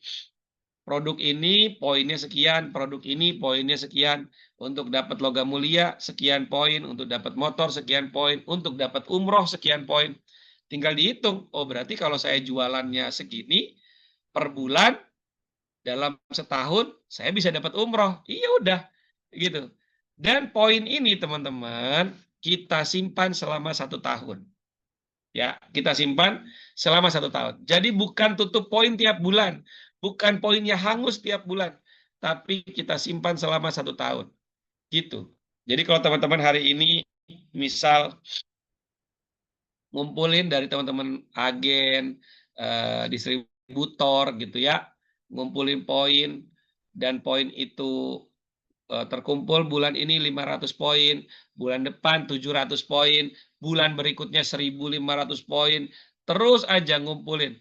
Produk ini poinnya sekian, produk ini poinnya sekian. Untuk dapat logam mulia sekian poin, untuk dapat motor sekian poin, untuk dapat umroh sekian poin. Tinggal dihitung. Oh berarti kalau saya jualannya segini per bulan, dalam setahun saya bisa dapat umroh. Iya udah gitu. Dan poin ini teman-teman kita simpan selama 1 tahun. Ya, kita simpan selama 1 tahun. Jadi bukan tutup poin tiap bulan, bukan poinnya hangus tiap bulan, tapi kita simpan selama 1 tahun. Gitu. Jadi kalau teman-teman hari ini misal ngumpulin dari teman-teman agen, distributor gitu ya, ngumpulin poin, dan poin itu terkumpul bulan ini 500 poin, bulan depan 700 poin, bulan berikutnya 1.500 poin, terus aja ngumpulin.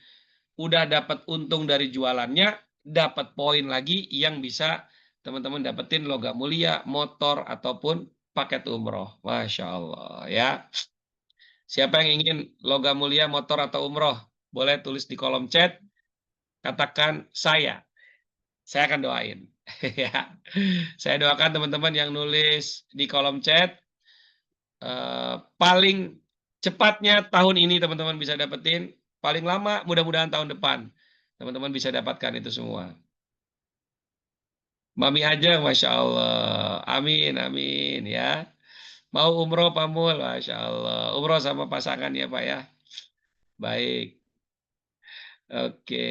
Udah dapat untung dari jualannya, dapat poin lagi yang bisa teman-teman dapetin logam mulia, motor, ataupun paket umroh. Masya Allah ya. Siapa yang ingin logam mulia, motor, atau umroh? Boleh tulis di kolom chat. Katakan saya. Saya akan doain. Ya. Saya doakan teman-teman yang nulis di kolom chat. Paling cepatnya tahun ini teman-teman bisa dapetin. Paling lama mudah-mudahan tahun depan. Teman-teman bisa dapatkan itu semua. Mami aja, Masya Allah. Amin, amin ya. Mau umroh Pak Mul, Masya Allah. Umroh sama pasangan ya Pak ya. Baik. Oke.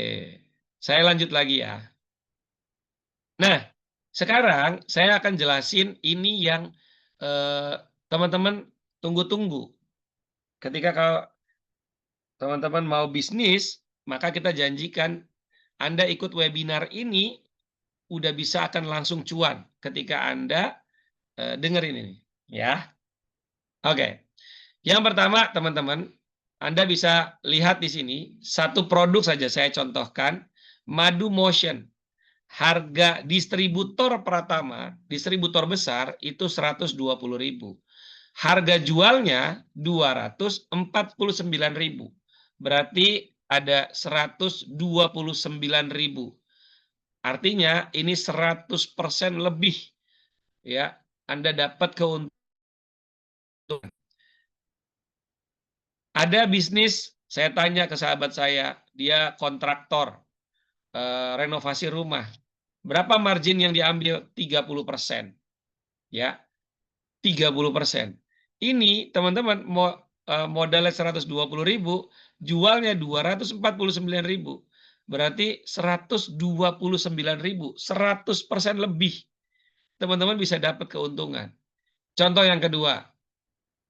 Saya lanjut lagi ya. Nah, sekarang saya akan jelasin ini yang teman-teman tunggu-tunggu. Ketika kalau teman-teman mau bisnis, maka kita janjikan Anda ikut webinar ini udah bisa akan langsung cuan ketika Anda dengerin ini. Ya. Oke. Yang pertama, teman-teman, Anda bisa lihat di sini, satu produk saja saya contohkan, Madu Motion. Harga distributor Pratama, distributor besar, itu 120.000. Harga jualnya 249.000. Berarti ada 129.000. Artinya ini 100% lebih. Ya, Anda dapat keuntungan. Ada bisnis, saya tanya ke sahabat saya, dia kontraktor renovasi rumah. Berapa margin yang diambil? 30%. Ya, 30%. Ini teman-teman modalnya 120.000, jualnya 249.000. Berarti 129.000, 100% lebih. Teman-teman bisa dapat keuntungan. Contoh yang kedua,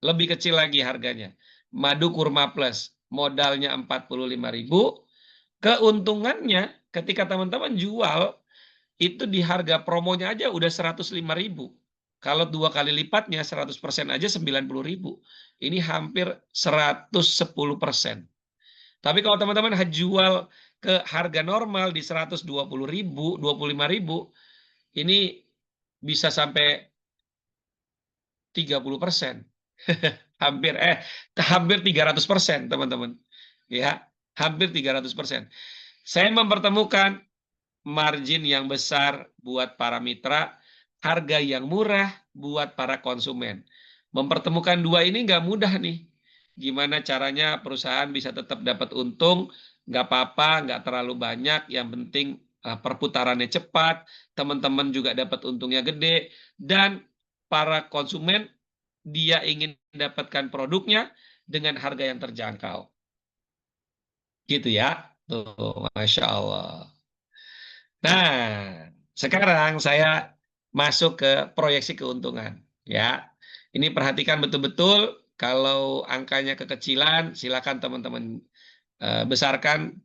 lebih kecil lagi harganya. Madu Kurma Plus, modalnya 45.000, keuntungannya ketika teman-teman jual itu di harga promonya aja udah 105.000. Kalau 2 kali lipatnya 100% aja 90.000. Ini hampir 110%. Tapi kalau teman-teman jual ke harga normal di 120.000, 25.000, ini bisa sampai 30%. hampir 300%, teman-teman. Ya, hampir 300%. Saya mempertemukan margin yang besar buat para mitra, harga yang murah buat para konsumen. Mempertemukan dua ini nggak mudah nih. Gimana caranya perusahaan bisa tetap dapat untung, nggak apa-apa, nggak terlalu banyak, yang penting perputarannya cepat, teman-teman juga dapat untungnya gede, dan para konsumen dia ingin mendapatkan produknya dengan harga yang terjangkau. Gitu ya. Tuh, Masya Allah. Nah, sekarang saya masuk ke proyeksi keuntungan. Ya, ini perhatikan betul-betul. Kalau angkanya kekecilan, silakan teman-teman besarkan.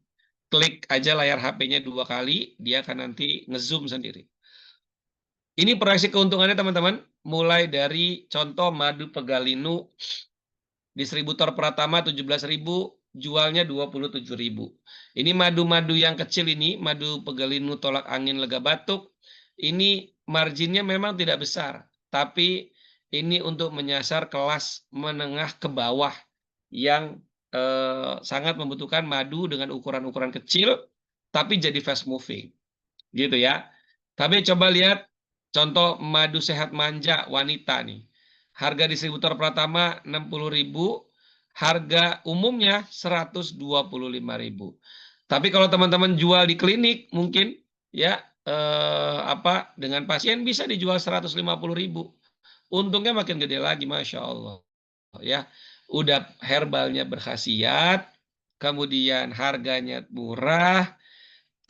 Klik aja layar HP-nya 2 kali, dia akan nanti ngezoom sendiri. Ini proyeksi keuntungannya teman-teman. Mulai dari contoh Madu Pegalinu, distributor Pratama 17.000, jualnya 27.000. Ini madu-madu yang kecil ini, Madu Pegalinu tolak angin lega batuk, ini marginnya memang tidak besar, tapi ini untuk menyasar kelas menengah ke bawah yang sangat membutuhkan madu dengan ukuran-ukuran kecil, tapi jadi fast moving, gitu ya. Tapi coba lihat contoh Madu Sehat Manja wanita nih, harga distributor Pratama 60.000, harga umumnya 125.000. Tapi kalau teman-teman jual di klinik mungkin ya dengan pasien bisa dijual 150.000. Untungnya makin gede lagi, Masya Allah. Ya, udah herbalnya berkhasiat, kemudian harganya murah,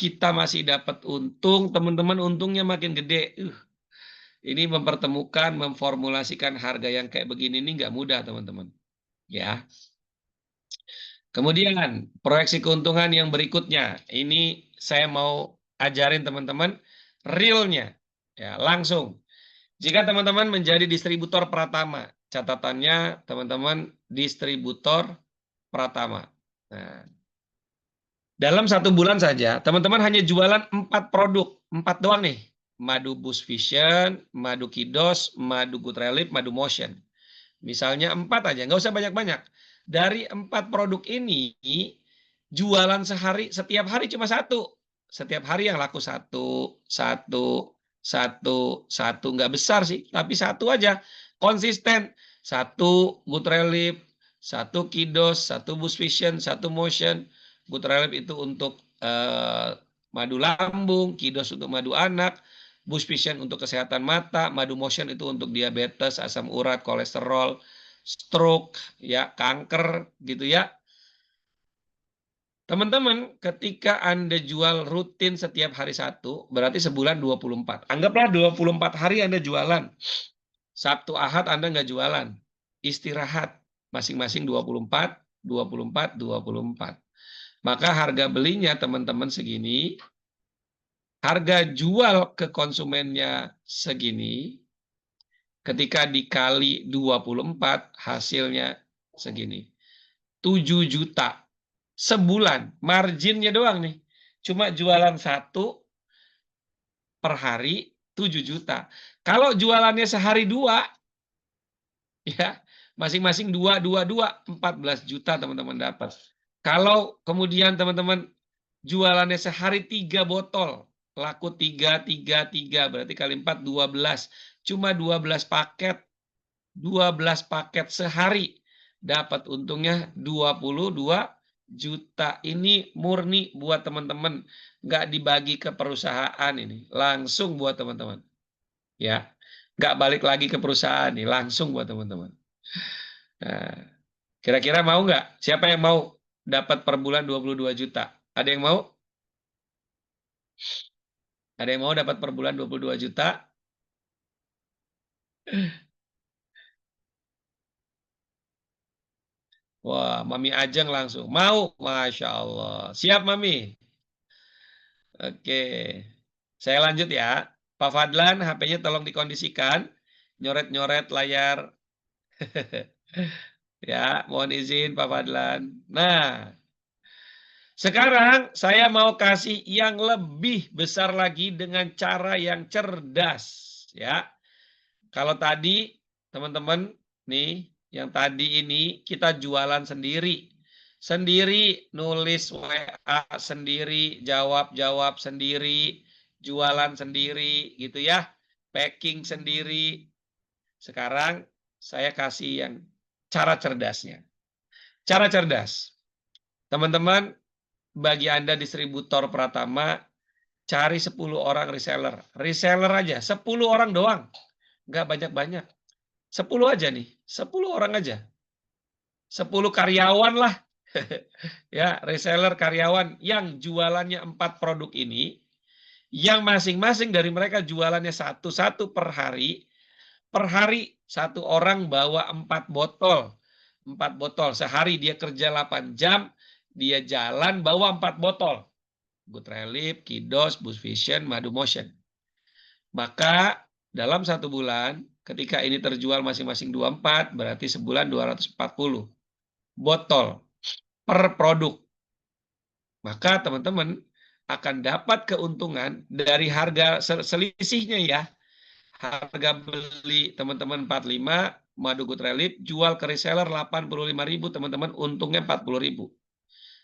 kita masih dapat untung, teman-teman untungnya makin gede. Ini mempertemukan, memformulasikan harga yang kayak begini ini nggak mudah, teman-teman. Ya. Kemudian proyeksi keuntungan yang berikutnya, ini saya mau ajarin teman-teman realnya, ya langsung. Jika teman-teman menjadi distributor Pratama, catatannya teman-teman distributor Pratama. Nah, dalam 1 bulan saja, teman-teman hanya jualan 4 produk, 4 doang nih. Madu Boost Vision, Madu Kidos, Madu Good Relief, Madu Motion. Misalnya 4 aja, nggak usah banyak-banyak. Dari 4 produk ini, jualan setiap hari cuma 1. Setiap hari yang laku 1, 1, 1, nggak besar sih, tapi 1 aja. Konsisten. 1 Good Relief, 1 Kidos, 1 Boost Vision, 1 Motion. Good Relief itu untuk madu lambung, Kidos untuk madu anak, Boost Vision untuk kesehatan mata, Madu Motion itu untuk diabetes, asam urat, kolesterol, stroke, ya, kanker, gitu ya. Teman-teman, ketika Anda jual rutin setiap hari 1, berarti sebulan 24. Anggaplah 24 hari Anda jualan. Sabtu, Ahad Anda nggak jualan. Istirahat. Masing-masing 24, 24, 24. Maka harga belinya teman-teman segini. Harga jual ke konsumennya segini. Ketika dikali 24, hasilnya segini. 7 juta. Sebulan, marginnya doang nih. Cuma jualan 1 per hari 7 juta. Kalau jualannya sehari 2, ya, masing-masing 2, 14 juta teman-teman dapat. Kalau kemudian teman-teman jualannya sehari 3 botol, laku 3, berarti kali 4, 12. Cuma 12 paket. 12 paket sehari. Dapat untungnya 22 juta. Ini murni buat teman-teman, nggak dibagi ke perusahaan, ini langsung buat teman-teman, ya, nggak balik lagi ke perusahaan, nih langsung buat teman-teman. Nah, kira-kira mau nggak? Siapa yang mau dapat per bulan 22 juta? Ada yang mau? Ada yang mau dapat per bulan 22 juta? Wah, Mami Ajeng langsung mau. Masya Allah. Siap, Mami? Oke, saya lanjut ya. Pak Fadlan, HP-nya tolong dikondisikan. Nyoret-nyoret layar. Ya, mohon izin Pak Fadlan. Nah, sekarang saya mau kasih yang lebih besar lagi dengan cara yang cerdas. Ya, kalau tadi teman-teman nih, yang tadi ini kita jualan sendiri. Sendiri, nulis WA sendiri, jawab-jawab sendiri, jualan sendiri, gitu ya. Packing sendiri. Sekarang saya kasih yang cara cerdasnya. Cara cerdas. Teman-teman, bagi Anda distributor Pratama, cari 10 orang reseller. Reseller aja, 10 orang doang. Nggak banyak-banyak. 10 aja nih, 10 orang aja. 10 karyawan lah. Ya, reseller karyawan yang jualannya 4 produk ini, yang masing-masing dari mereka jualannya satu-satu per hari 1 orang bawa 4 botol. 4 botol. Sehari dia kerja 8 jam, dia jalan bawa 4 botol. Good Relief, Kidos, Boost Vision, Madu Motion. Maka dalam 1 bulan, ketika ini terjual masing-masing 24, berarti sebulan 240 botol per produk. Maka teman-teman akan dapat keuntungan dari harga selisihnya ya. Harga beli teman-teman 45, Madu Good Relief, jual ke reseller 85.000, teman-teman untungnya 40.000.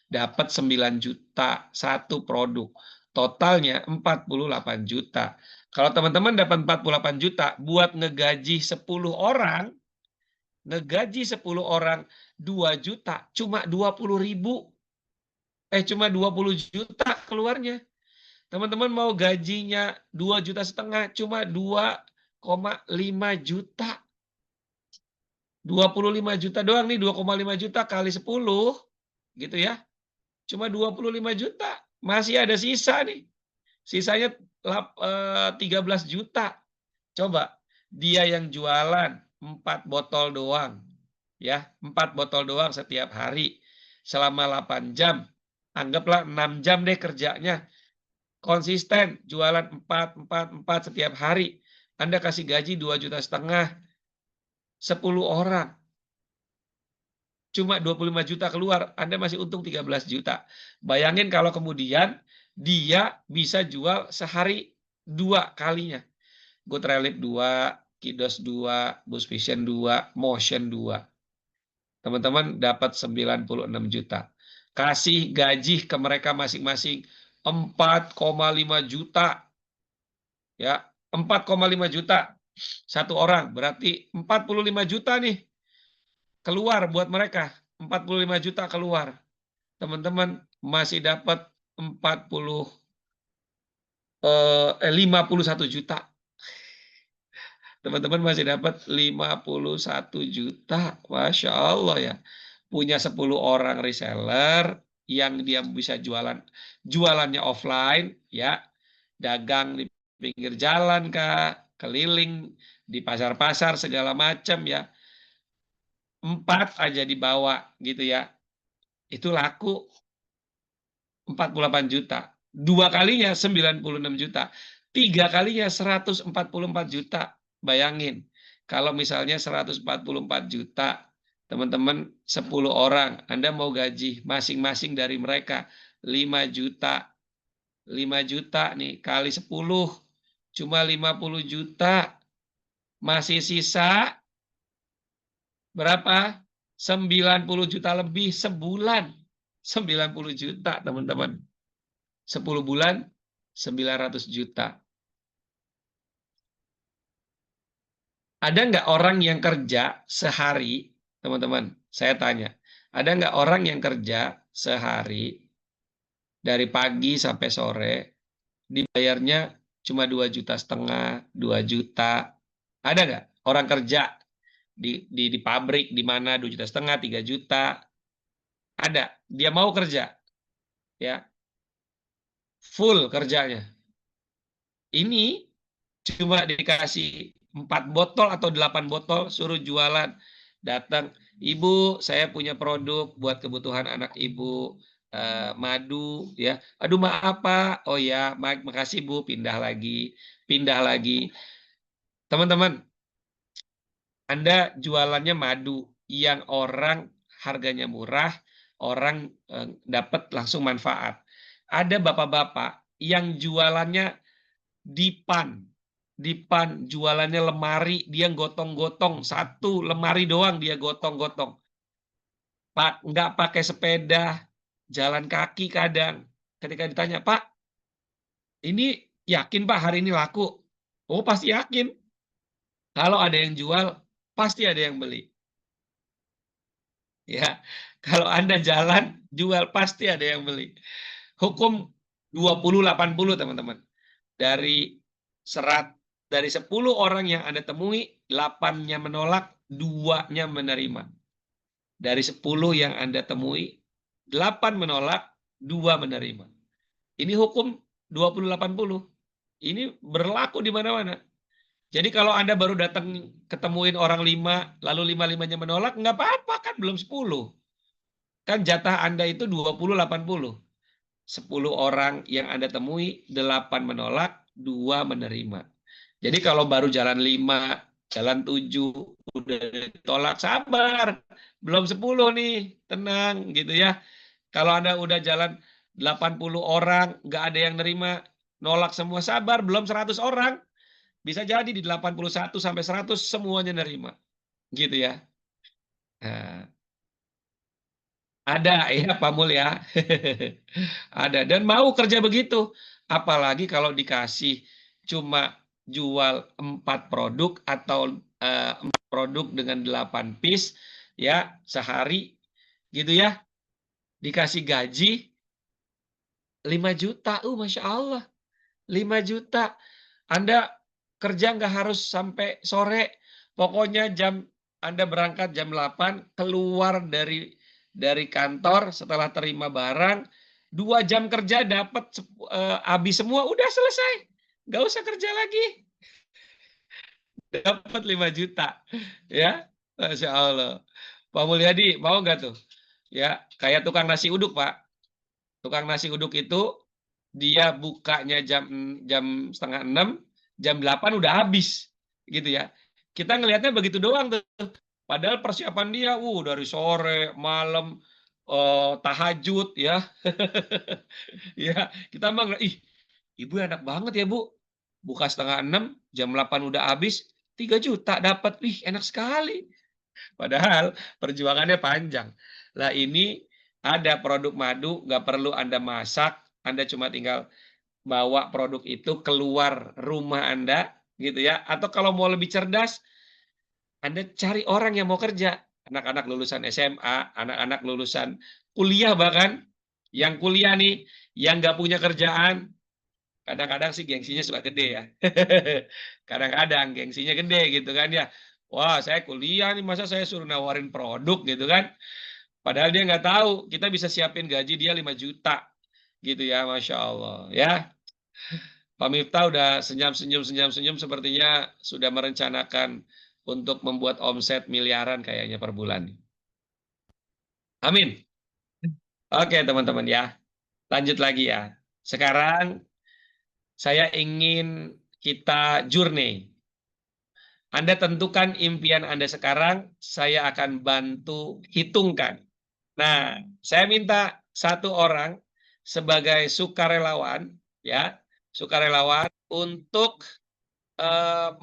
Dapat 9 juta 1 produk. Totalnya 48 juta. Kalau teman-teman dapat 48 juta buat ngegaji 10 orang, 2 juta, cuma 20.000. Cuma 20 juta keluarnya. Teman-teman mau gajinya 2,5 juta, cuma 2,5 juta. 25 juta doang nih, 2,5 juta kali 10, gitu ya. Cuma 25 juta. Masih ada sisa nih. Sisanya 13 juta. Coba, dia yang jualan 4 botol doang. Ya, 4 botol doang setiap hari. Selama 8 jam. Anggaplah 6 jam deh kerjanya. Konsisten, jualan 4 setiap hari. Anda kasih gaji 2,5 juta, 10 orang. Cuma 25 juta keluar, Anda masih untung 13 juta. Bayangin kalau kemudian dia bisa jual sehari 2 kalinya. Good Relief 2, Kidos 2, Boost Vision 2, Motion 2. Teman-teman dapat 96 juta. Kasih gaji ke mereka masing-masing 4,5 juta. Ya, 4,5 juta satu orang, berarti 45 juta nih keluar buat mereka. 45 juta keluar. Teman-teman masih dapat 51 juta. Teman-teman masih dapat 51 juta. Masya Allah ya. Punya 10 orang reseller yang dia bisa jualannya offline, ya, dagang di pinggir jalan kah, keliling di pasar-pasar segala macam ya. 4 aja dibawa gitu ya. Itu laku 48 juta. 2 kalinya 96 juta. 3 kalinya 144 juta. Bayangin, kalau misalnya 144 juta, teman-teman 10 orang, Anda mau gaji masing-masing dari mereka 5 juta. 5 juta nih kali 10, cuma 50 juta. Masih sisa berapa? 90 juta lebih sebulan. 90 juta, teman-teman. 10 bulan, 900 juta. Ada nggak orang yang kerja sehari, teman-teman? Saya tanya, ada nggak orang yang kerja sehari dari pagi sampai sore dibayarnya cuma 2,5 juta, 2 juta? Ada nggak orang kerja di pabrik di mana 2,5 juta, 3 juta? Ada. Dia mau kerja, ya, full kerjanya. Ini cuma dikasih 4 botol atau 8 botol, suruh jualan. Datang, Ibu, saya punya produk buat kebutuhan anak Ibu, madu, ya. Aduh, maaf Pak. Oh ya, makasih Bu. Pindah lagi, pindah lagi. Teman-teman, Anda jualannya madu yang orang harganya murah, orang dapat langsung manfaat. Ada bapak-bapak yang jualannya dipan jualannya lemari, dia gotong-gotong, 1 lemari doang dia gotong-gotong. Pak, nggak pakai sepeda, jalan kaki kadang. Ketika ditanya, Pak, ini yakin Pak hari ini laku? Oh, pasti yakin. Kalau ada yang jual, pasti ada yang beli. Ya, kalau Anda jalan, jual, pasti ada yang beli. Hukum 20-80, teman-teman. Dari 10 orang yang Anda temui, 8-nya menolak, 2-nya menerima. Dari 10 yang Anda temui, 8 menolak, 2 menerima. Ini hukum 20-80. Ini berlaku di mana-mana. Jadi kalau Anda baru datang ketemuin orang 5, lalu 5-5-nya menolak, nggak apa-apa, kan belum 10. Kan jatah Anda itu 20-80. 10 orang yang Anda temui, 8 menolak, 2 menerima. Jadi kalau baru jalan 5, jalan 7, udah ditolak, sabar. Belum 10 nih, tenang gitu ya. Kalau Anda udah jalan 80 orang, nggak ada yang nerima, nolak semua, sabar. Belum 100 orang. Bisa jadi di 81 sampai 100 semuanya nerima. Gitu ya. Nah, ada ya Pak Mul ya. Ada. Dan mau kerja begitu. Apalagi kalau dikasih cuma jual 4 produk atau 4 produk dengan 8 piece ya sehari gitu ya. Dikasih gaji 5 juta. Masya Allah. 5 juta. Anda kerja nggak harus sampai sore. Pokoknya Anda berangkat jam 8, keluar dari kantor setelah terima barang, 2 jam kerja dapat habis semua, udah selesai. Nggak usah kerja lagi. Dapat 5 juta. Ya, Masya Allah. Pak Mulyadi, mau nggak tuh? Ya, kayak tukang nasi uduk, Pak. Tukang nasi uduk itu dia bukanya jam 5:30, jam 8 udah habis. gitu ya. Kita ngelihatnya begitu doang tuh. Padahal persiapan dia, dari sore, malam, tahajud ya. Ya, kita mah ih, ibu enak banget ya Bu. Buka 5:30, jam 8 udah habis, 3 juta dapat. Ih, enak sekali. Padahal perjuangannya panjang. Lah ini ada produk madu, nggak perlu Anda masak, Anda cuma tinggal bawa produk itu keluar rumah Anda, gitu ya. Atau kalau mau lebih cerdas, Anda cari orang yang mau kerja. Anak-anak lulusan SMA, anak-anak lulusan kuliah bahkan, yang kuliah nih, yang nggak punya kerjaan, kadang-kadang sih gengsinya suka gede ya. Kadang-kadang gengsinya gede gitu kan ya. Wah, saya kuliah nih, masa saya suruh nawarin produk gitu kan. Padahal dia nggak tahu, kita bisa siapin gaji dia 5 juta. Gitu ya, Masya Allah. Ya, Pak Miftah udah senyum-senyum sepertinya sudah merencanakan untuk membuat omset miliaran kayaknya per bulan. Amin. Oke, teman-teman ya. Lanjut lagi ya. Sekarang saya ingin kita journey. Anda tentukan impian Anda sekarang, saya akan bantu hitungkan. Nah, saya minta satu orang sebagai sukarelawan, ya, sukarelawan untuk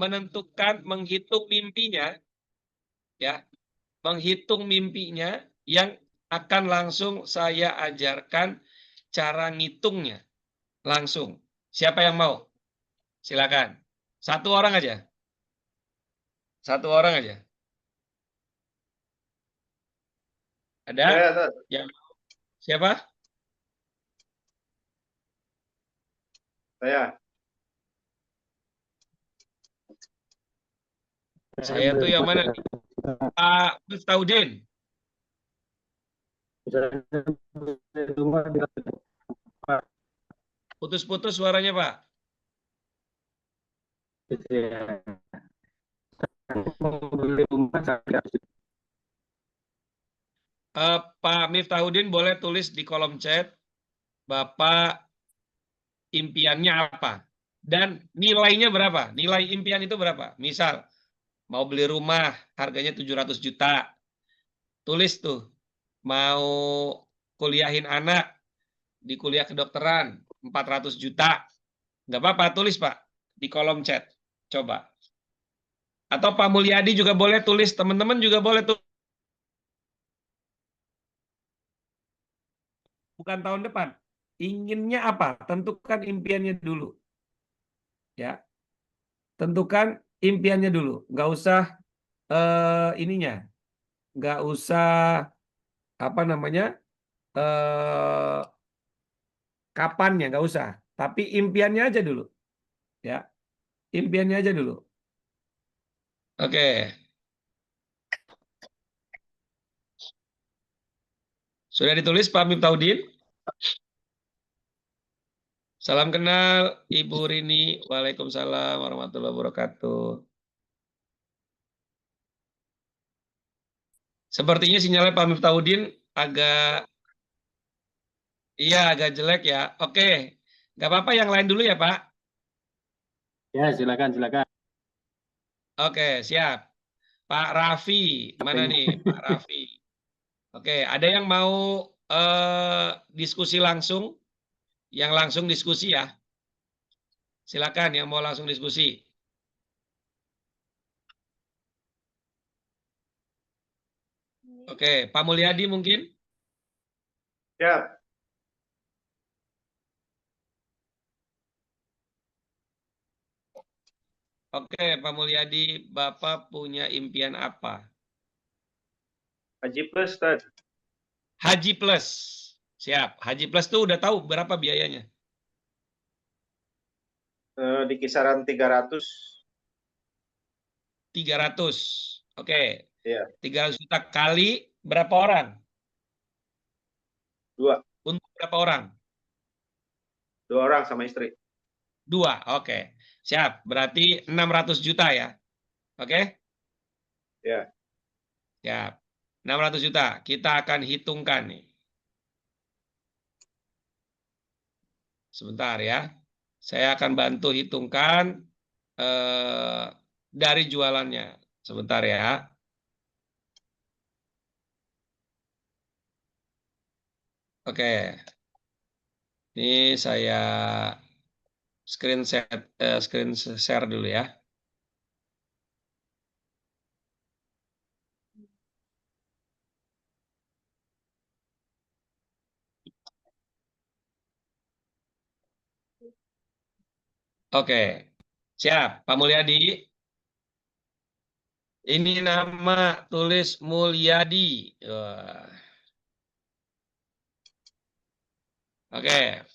menentukan, menghitung mimpinya, ya, menghitung mimpinya yang akan langsung saya ajarkan cara ngitungnya langsung. Siapa yang mau? Silakan. Satu orang aja. Satu orang aja. Ada? Saya, Tad. Yang siapa? Saya. Saya tuh yang mana nih? Pak Miftahudin. Putus-putus suaranya, Pak. Pak Miftahudin boleh tulis di kolom chat, Bapak impiannya apa? Dan nilainya berapa? Nilai impian itu berapa? Misal, mau beli rumah, harganya 700 juta. Tulis tuh, mau kuliahin anak, di kuliah kedokteran, 400 juta. Nggak apa-apa, tulis Pak, di kolom chat. Coba. Atau Pak Mulyadi juga boleh tulis, teman-teman juga boleh tulis. Bukan tahun depan. Inginnya apa? Tentukan impiannya dulu. Ya, tentukan impiannya dulu. Nggak usah ininya, nggak usah apa namanya kapannya, nggak usah. Tapi impiannya aja dulu. Ya, impiannya aja dulu. Oke. Sudah ditulis Pak Miftahudin? Salam kenal Ibu Rini. Waalaikumsalam warahmatullahi wabarakatuh. Sepertinya sinyalnya Pak Miftahudin agak jelek ya. Oke, nggak apa-apa, yang lain dulu ya Pak. Ya, silakan. Oke, siap. Pak Raffi, mana nih Pak Raffi? Oke, ada yang mau diskusi langsung? Yang langsung diskusi ya. Silakan yang mau langsung diskusi. Oke, Pak Mulyadi mungkin? Ya. Oke, Pak Mulyadi, Bapak punya impian apa? Haji Plus, Tad. Haji Plus. Siap. Haji Plus tuh udah tahu berapa biayanya? Di kisaran 300. 300. Oke. Iya. 300 juta kali berapa orang? 2. Untuk berapa orang? 2 orang sama istri. 2. Oke. Siap. Berarti 600 juta ya. Oke? Ya. Siap. 600 juta. Kita akan hitungkan nih. Sebentar ya. Saya akan bantu hitungkan dari jualannya. Sebentar ya. Oke. Ini saya screen share dulu ya. Oke. Siap, Pak Mulyadi. Ini nama tulis Mulyadi. Wah. Oke.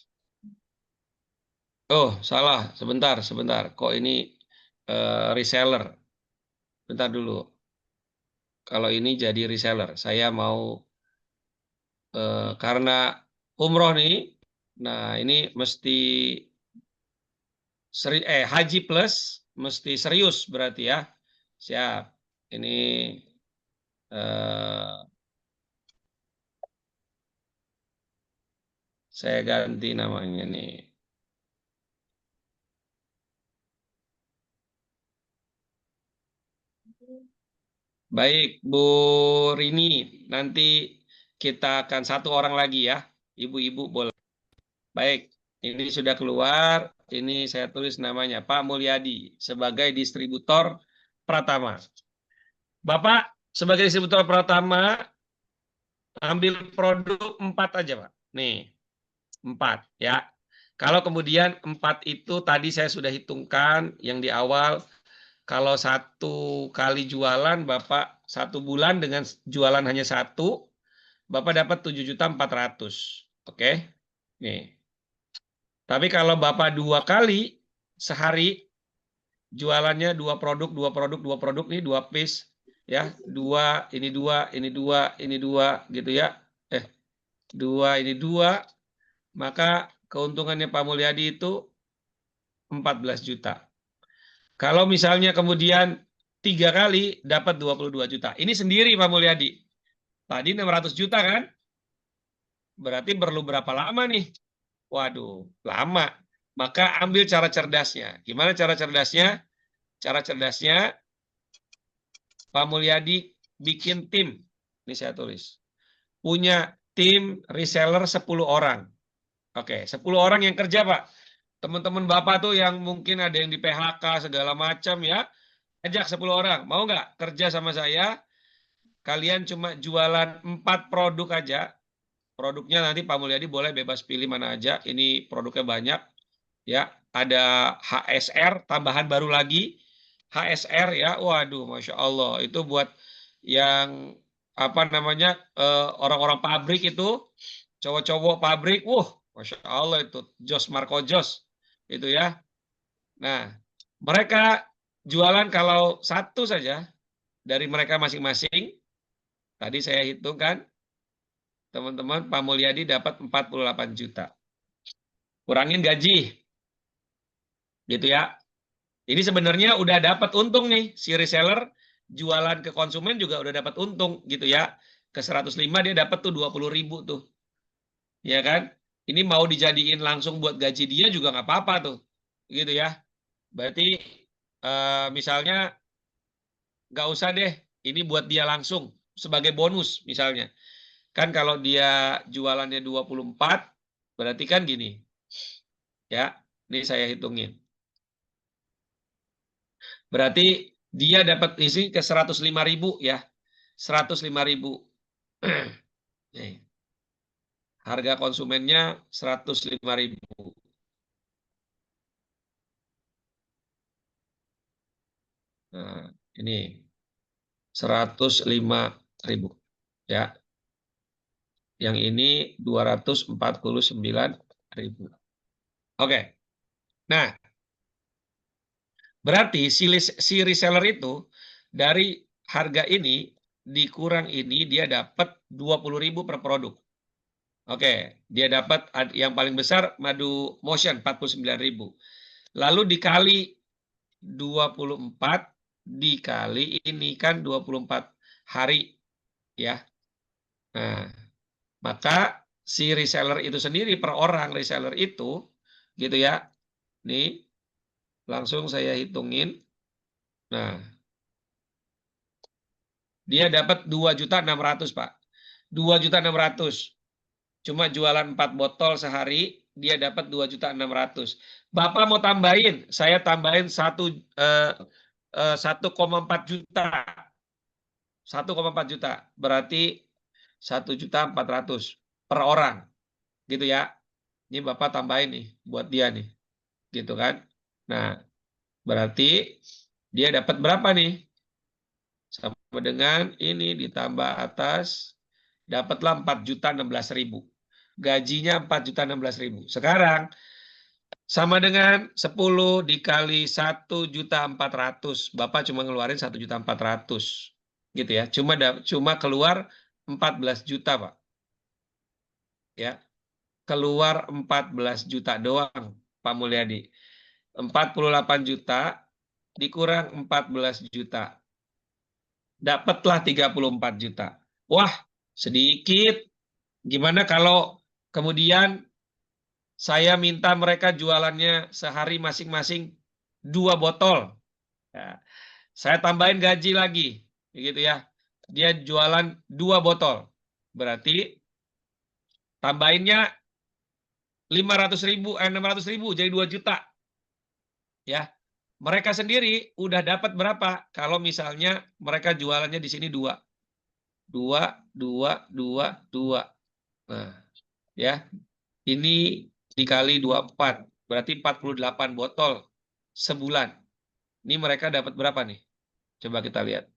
Oh, salah. Sebentar. Kok ini reseller? Bentar dulu. Kalau ini jadi reseller, saya mau karena umroh nih. Nah, ini mesti haji plus mesti serius berarti ya. Siap. Ini saya ganti namanya nih. Baik, Bu Rini, nanti kita akan satu orang lagi ya. Ibu-ibu boleh. Baik, ini sudah keluar. Ini saya tulis namanya Pak Mulyadi sebagai distributor Pratama. Bapak sebagai distributor Pratama ambil produk 4 aja, Pak. Nih, 4 ya. Kalau kemudian 4 itu tadi saya sudah hitungkan yang di awal. Kalau 1 kali jualan, Bapak 1 bulan dengan jualan hanya 1, Bapak dapat 7.400.000. Oke? Nih. Tapi kalau Bapak 2 kali sehari jualannya 2 produk nih 2 piece ya. 2, ini 2, ini 2, ini 2 gitu ya. 2 ini 2, maka keuntungannya Pak Mulyadi itu 14 juta. Kalau misalnya kemudian 3 kali dapat 22 juta. Ini sendiri Pak Mulyadi. Tadi 600 juta kan? Berarti perlu berapa lama nih? Waduh, lama. Maka ambil cara cerdasnya. Gimana cara cerdasnya? Cara cerdasnya, Pak Mulyadi bikin tim. Ini saya tulis. Punya tim reseller 10 orang. Oke, 10 orang yang kerja, Pak. Teman-teman Bapak tuh yang mungkin ada yang di PHK segala macam ya. Ajak 10 orang. Mau nggak kerja sama saya? Kalian cuma jualan 4 produk aja. Produknya nanti Pak Mulyadi boleh bebas pilih mana aja. Ini produknya banyak. Ya, ada HSR, tambahan baru lagi. HSR ya, waduh, Masya Allah. Itu buat yang apa namanya orang-orang pabrik itu, cowok-cowok pabrik, Masya Allah itu, Jos Marco Jos. Itu ya. Nah, mereka jualan kalau 1 saja dari mereka masing-masing, tadi saya hitung kan, teman-teman, Pak Mulyadi dapat 48 juta. Kurangin gaji. Gitu ya. Ini sebenarnya udah dapat untung nih. Si reseller jualan ke konsumen juga udah dapat untung gitu ya. Ke 105 dia dapat tuh 20.000 tuh. Ya kan? Ini mau dijadiin langsung buat gaji dia juga nggak apa-apa tuh. Gitu ya. Berarti misalnya nggak usah deh. Ini buat dia langsung sebagai bonus misalnya. Kan kalau dia jualannya 24, berarti kan gini. Ya, ini saya hitungin. Berarti dia dapat isi ke 105.000 ya. 105.000. Harga konsumennya 105.000. Nah, ini 105.000 ya. Yang ini 249.000. Oke. Nah, berarti si reseller itu dari harga ini dikurang ini dia dapat 20.000 per produk. Oke, dia dapat yang paling besar madu motion 49.000. Lalu dikali 24 dikali ini kan 24 hari ya. Nah, maka si reseller itu sendiri per orang reseller itu gitu ya. Nih langsung saya hitungin Nah, dia dapat 2.600.000, Pak. 2.600.000. Cuma jualan 4 botol sehari, dia dapat 2.600.000. Bapak mau tambahin, saya tambahin 1,4 juta. 1,4 juta. Berarti 1.400.000 per orang. Gitu ya. Ini Bapak tambahin nih buat dia nih. Gitu kan. Nah, berarti dia dapat berapa nih? Sama dengan ini ditambah atas, dapatlah 4.016.000. Gajinya 4.016.000. Sekarang sama dengan 10 dikali 1.400.000. Bapak cuma ngeluarin 1.400.000. Gitu ya. Cuma keluar 14 juta, Pak. Ya. Keluar 14 juta doang, Pak Mulyadi. 48 juta dikurang 14 juta. Dapatlah 34 juta. Wah, sedikit. Gimana kalau kemudian saya minta mereka jualannya sehari masing-masing 2 botol. Ya, saya tambahin gaji lagi. Begitu ya. Dia jualan 2 botol. Berarti tambahinnya 600.000 jadi 2 juta. Ya. Mereka sendiri udah dapat berapa? Kalau misalnya mereka jualannya di sini 2. 2, 2, 2, 2. Nah, ya. Ini dikali 24. Berarti 48 botol sebulan. Ini mereka dapat berapa nih? Coba kita lihat.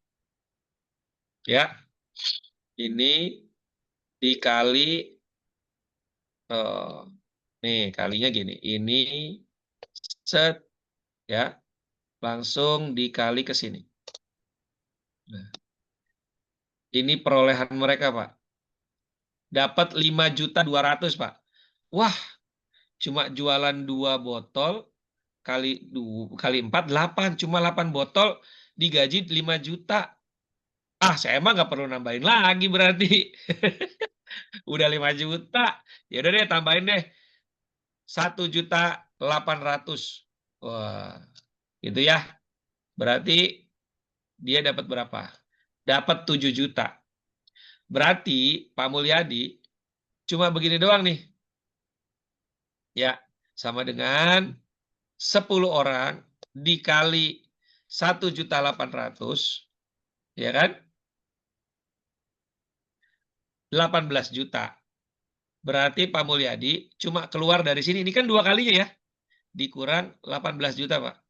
Ya. Ini dikali nih kalinya gini. Ini set ya. Langsung dikali ke sini. Nah, ini perolehan mereka, Pak. Dapat 5.200.000, Pak. Wah, cuma jualan 2 botol kali 4, 8. Cuma 8 botol digaji 5 juta. Ah, saya emang nggak perlu nambahin lagi berarti. Udah 5 juta. Ya udah deh, tambahin deh. 1.800.000. Wah, gitu ya. Berarti dia dapat berapa? Dapat 7 juta. Berarti Pak Mulyadi cuma begini doang nih. Ya, sama dengan 10 orang dikali 1.800.000, ya kan? 18 juta. Berarti Pak Mulyadi cuma keluar dari sini. Ini kan 2 kalinya ya. Dikurang 18 juta, Pak.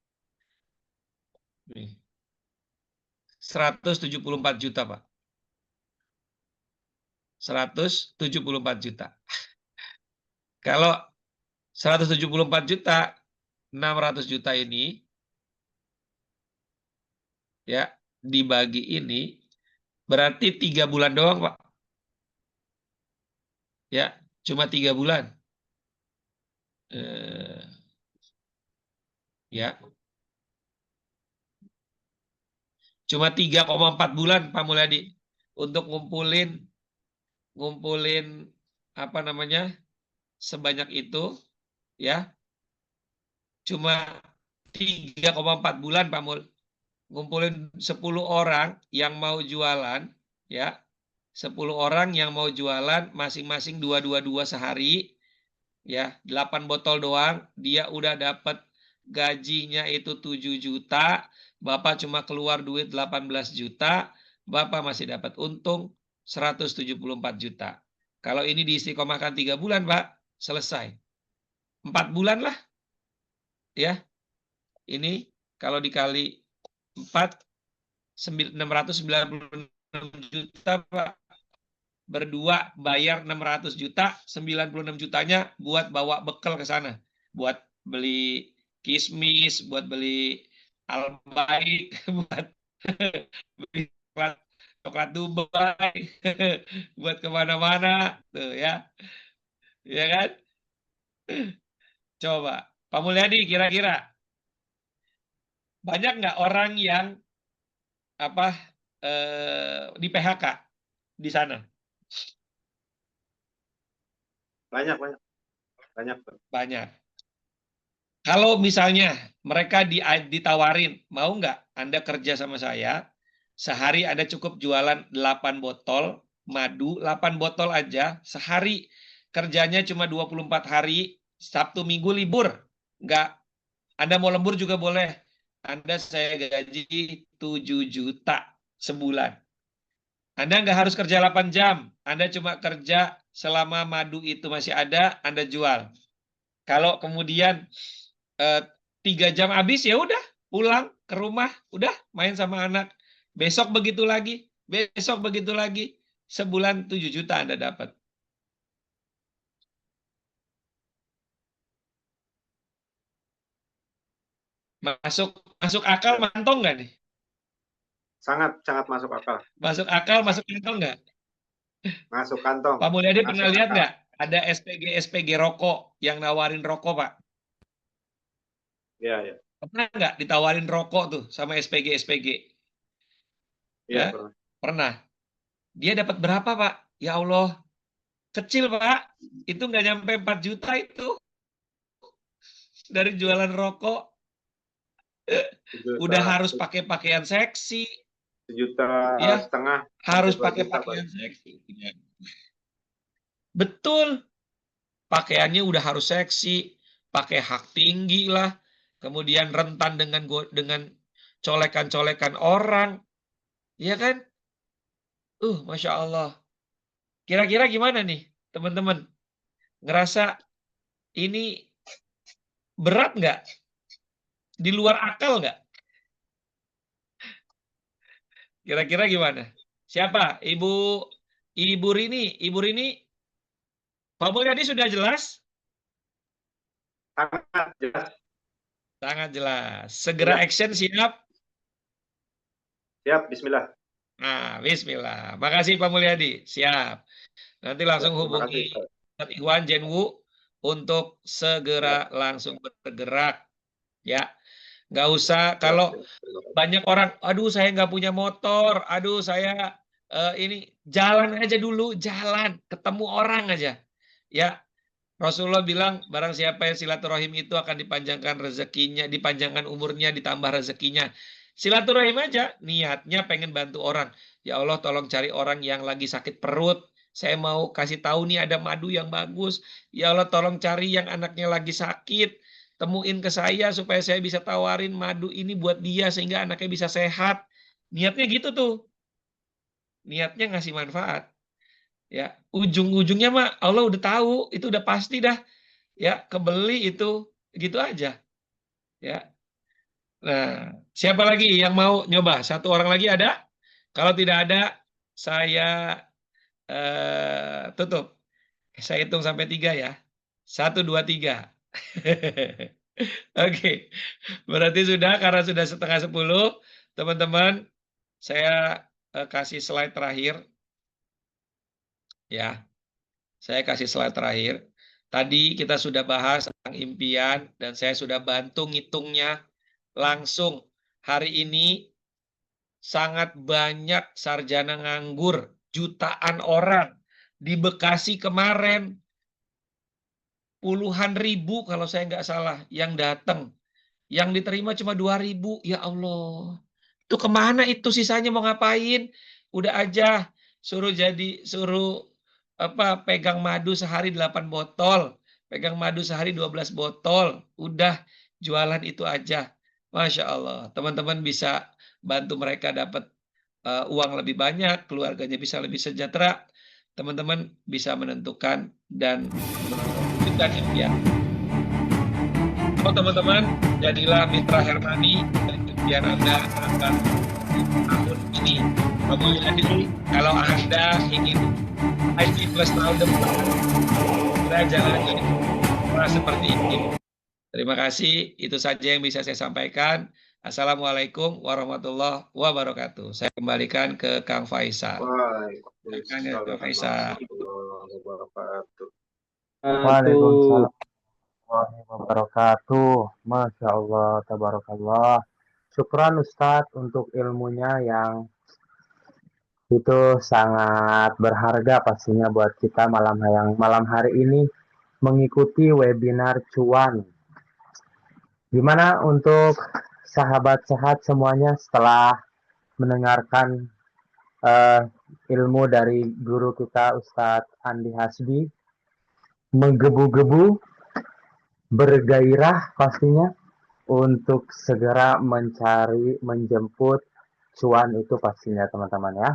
Nih. 174 juta, Pak. 174 juta. Kalau 174 juta, 600 juta ini, ya, dibagi ini, berarti 3 bulan doang, Pak. Ya, cuma 3 bulan. Ya. Cuma 3,4 bulan, Pak Mulyadi, untuk ngumpulin apa namanya? Sebanyak itu, ya. Cuma 3,4 bulan, Pak Mul. Ngumpulin 10 orang yang mau jualan, ya. 10 orang yang mau jualan masing-masing 2 sehari, ya, 8 botol doang, dia udah dapat gajinya itu 7 juta, Bapak cuma keluar duit 18 juta, Bapak masih dapat untung 174 juta. Kalau ini diistiqomahkan 3 bulan, Pak, selesai. 4 bulan lah. Ya. Ini kalau dikali 4, 696 juta, Pak. Berdua bayar 600 juta, 96 jutanya buat bawa bekal ke sana. Buat beli kismis, buat beli albaik, buat beli coklat Dubai, buat kemana-mana. Tuh ya. Ya kan? Coba. Pak Mulyadi, kira-kira banyak nggak orang yang di PHK di sana? Banyak, banyak. Banyak. Banyak. Kalau misalnya mereka ditawarin, mau nggak Anda kerja sama saya, sehari Anda cukup jualan 8 botol madu, 8 botol aja, sehari kerjanya cuma 24 hari, Sabtu Minggu libur. Nggak, Anda mau lembur juga boleh. Anda saya gaji 7 juta sebulan. Anda nggak harus kerja 8 jam. Anda cuma kerja selama madu itu masih ada, Anda jual. Kalau kemudian 3 jam habis, ya udah pulang ke rumah, udah main sama anak. Besok begitu lagi, besok begitu lagi. Sebulan 7 juta Anda dapat. Masuk akal, mantong nggak nih? Sangat masuk akal. Masuk akal, masuk kantong nggak? Masuk kantong. Pak Mulyadi Masuk pernah lihat akal. nggak? Ada SPG rokok yang nawarin rokok, Pak? Iya, iya. Pernah nggak ditawarin rokok tuh sama SPG? Iya, Ya? pernah. Pernah. Dia dapat berapa, Pak? Ya Allah, kecil, Pak. Itu nggak nyampe 4 juta itu dari jualan rokok. Udah harus pakai pakaian seksi, 1,5 ya, juta harus sampai 2 pakai juta, Pak. pakaian seksi. Betul, pakaiannya udah harus seksi, pakai hak tinggi lah, kemudian rentan dengan colekan-colekan orang, ya kan? Masya Allah. Kira-kira gimana nih, teman-teman? Ngerasa ini berat nggak? Di luar akal nggak? Kira-kira gimana? Siapa? Ibu Rini. Ibu Rini, Pak Mulyadi sudah jelas? Sangat jelas. Sangat jelas. Segera Siap. action, siap? Siap, bismillah. Nah, bismillah. Makasih Pak Mulyadi. Siap. Nanti langsung Ya, terima hubungi kasih, Pak. Ustadz Iwan Jenwu untuk segera langsung bergerak. Ya, nggak usah kalau Siap. Terima kasih. banyak orang, aduh saya nggak punya motor, aduh saya ini jalan aja dulu, jalan, ketemu orang aja. Ya, Rasulullah bilang, barang siapa yang silaturahim itu akan dipanjangkan rezekinya, dipanjangkan umurnya, ditambah rezekinya. Silaturahim aja, niatnya pengen bantu orang. Ya Allah, tolong cari orang yang lagi sakit perut. Saya mau kasih tahu nih ada madu yang bagus. Ya Allah, tolong cari yang anaknya lagi sakit. Temuin ke saya supaya saya bisa tawarin madu ini buat dia sehingga anaknya bisa sehat. Niatnya gitu tuh. Niatnya ngasih manfaat. Ya, ujung-ujungnya mah Allah udah tahu, itu udah pasti dah. Ya, kebeli itu gitu aja. Ya. Nah, siapa lagi yang mau nyoba? Satu orang lagi ada? Kalau tidak ada, saya tutup. Saya hitung sampai 3 ya. 1, 2, 3. Oke, berarti sudah, karena sudah setengah 10, teman-teman, saya kasih slide terakhir. Ya, saya kasih slide terakhir. Tadi kita sudah bahas tentang impian, dan saya sudah bantu ngitungnya langsung. Hari ini sangat banyak sarjana nganggur, jutaan orang. Di Bekasi kemarin, puluhan ribu kalau saya nggak salah yang datang. Yang diterima cuma 2.000. Ya Allah. Itu kemana itu sisanya mau ngapain? Udah aja suruh pegang madu sehari 8 botol. Pegang madu sehari 12 botol. Udah jualan itu aja. Masya Allah. Teman-teman bisa bantu mereka dapat uang lebih banyak, keluarganya bisa lebih sejahtera. Teman-teman bisa menentukan dan mewujudkan impian. Teman-teman, jadilah mitra Hermani dan impian Anda akan tahun ini. Kemudian kalau Anda ingin IT Plus tahun depan, kita jalani seperti ini. Terima kasih, itu saja yang bisa saya sampaikan. Assalamualaikum warahmatullahi wabarakatuh. Saya kembalikan ke Kang Faisal. Waalaikumsalam Kang Faisal. warahmatullahi wabarakatuh. Waalaikumsalam warahmatullahi wabarakatuh. Masya Allah, tabarakallah. Syukran Ustadz untuk ilmunya yang itu sangat berharga pastinya buat kita malam hari ini mengikuti webinar cuan. Gimana untuk sahabat sehat semuanya setelah mendengarkan ilmu dari guru kita Ustadz Andi Hasbi? Menggebu-gebu, bergairah pastinya untuk segera menjemput cuan itu pastinya teman-teman ya.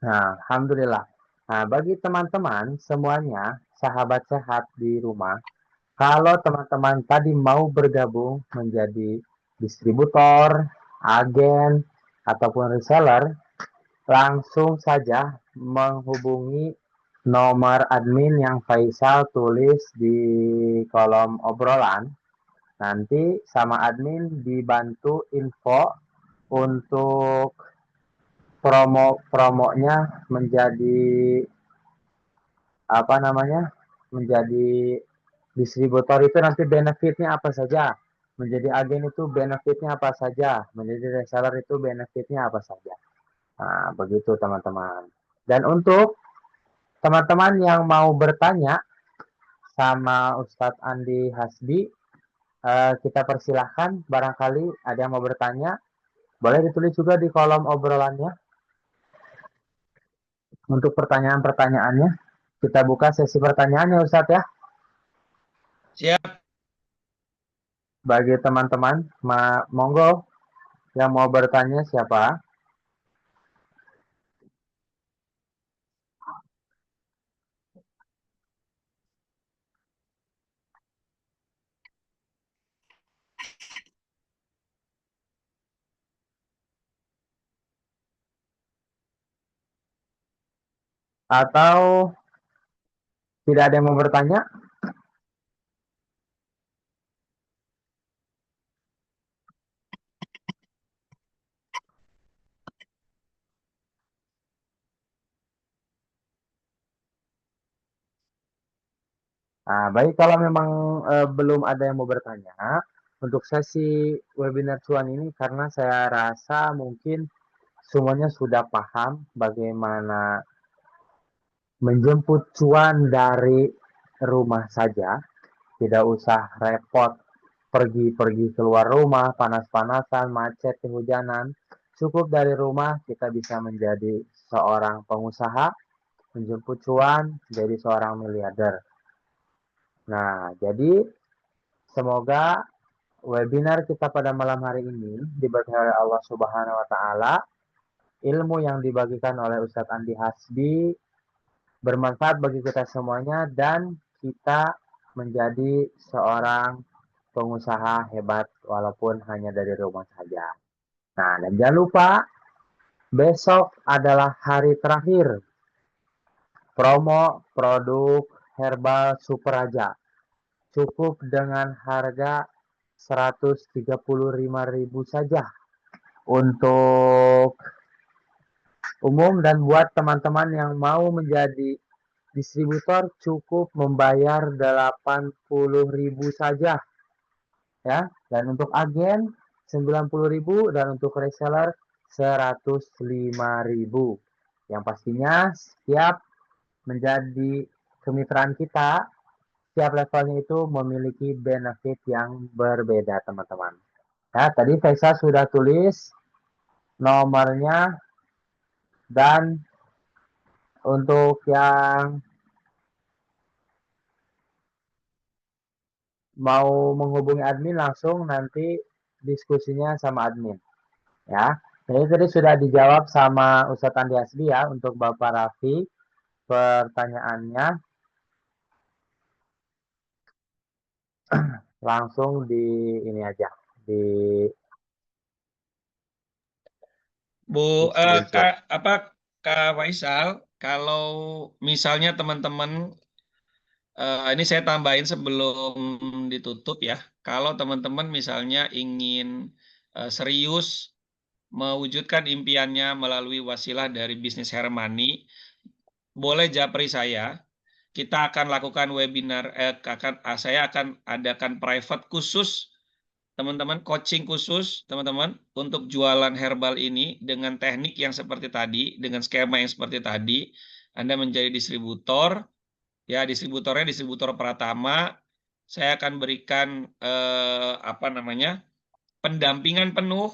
Nah, Alhamdulillah. Nah, bagi teman-teman semuanya, sahabat sehat di rumah, kalau teman-teman tadi mau bergabung menjadi distributor, agen, ataupun reseller, langsung saja menghubungi nomor admin yang Faisal tulis di kolom obrolan. Nanti sama admin dibantu info untuk promonya menjadi menjadi distributor itu nanti benefitnya apa saja, menjadi agen itu benefitnya apa saja, menjadi reseller itu benefitnya apa saja. Nah, begitu teman-teman. Dan untuk teman-teman yang mau bertanya sama Ustadz Andi Hasbi, kita persilahkan, barangkali ada yang mau bertanya, boleh ditulis juga di kolom obrolannya. Untuk pertanyaan-pertanyaannya, kita buka sesi pertanyaannya Ustadz ya. Siap. Bagi teman-teman, monggo yang mau bertanya siapa? Atau tidak ada yang mau bertanya? Nah, baik, kalau memang belum ada yang mau bertanya, untuk sesi webinar cuan ini, karena saya rasa mungkin semuanya sudah paham bagaimana menjemput cuan dari rumah saja, tidak usah repot pergi-pergi keluar rumah, panas-panasan, macet, kehujanan. Cukup dari rumah kita bisa menjadi seorang pengusaha, menjemput cuan, jadi seorang miliarder. Nah, jadi semoga webinar kita pada malam hari ini diberkahi oleh Allah Subhanahu wa taala. Ilmu yang dibagikan oleh Ustadz Andi Hasbi bermanfaat bagi kita semuanya dan kita menjadi seorang pengusaha hebat walaupun hanya dari rumah saja. Nah, dan jangan lupa besok adalah hari terakhir promo produk herbal Super Raja. Cukup dengan harga 135.000 saja untuk umum, dan buat teman-teman yang mau menjadi distributor cukup membayar 80.000 saja ya, dan untuk agen 90.000 dan untuk reseller 105.000. Yang pastinya setiap menjadi kemitraan kita, setiap levelnya itu memiliki benefit yang berbeda teman-teman. Ya, tadi Faisal sudah tulis nomornya, dan untuk yang mau menghubungi admin langsung nanti diskusinya sama admin ya. Jadi tadi sudah dijawab sama Ustadz Andi Hasbi ya untuk Bapak Raffi pertanyaannya. Langsung di ini aja di Bu, Kak Faisal, kalau misalnya teman-teman, ini saya tambahin sebelum ditutup ya, kalau teman-teman misalnya ingin serius mewujudkan impiannya melalui wasilah dari bisnis Hermani, boleh japri saya. Kita akan lakukan webinar, saya akan adakan private khusus, teman-teman, coaching khusus, teman-teman, untuk jualan herbal ini dengan teknik yang seperti tadi, dengan skema yang seperti tadi. Anda menjadi distributor, ya distributornya distributor Pratama, saya akan berikan pendampingan penuh,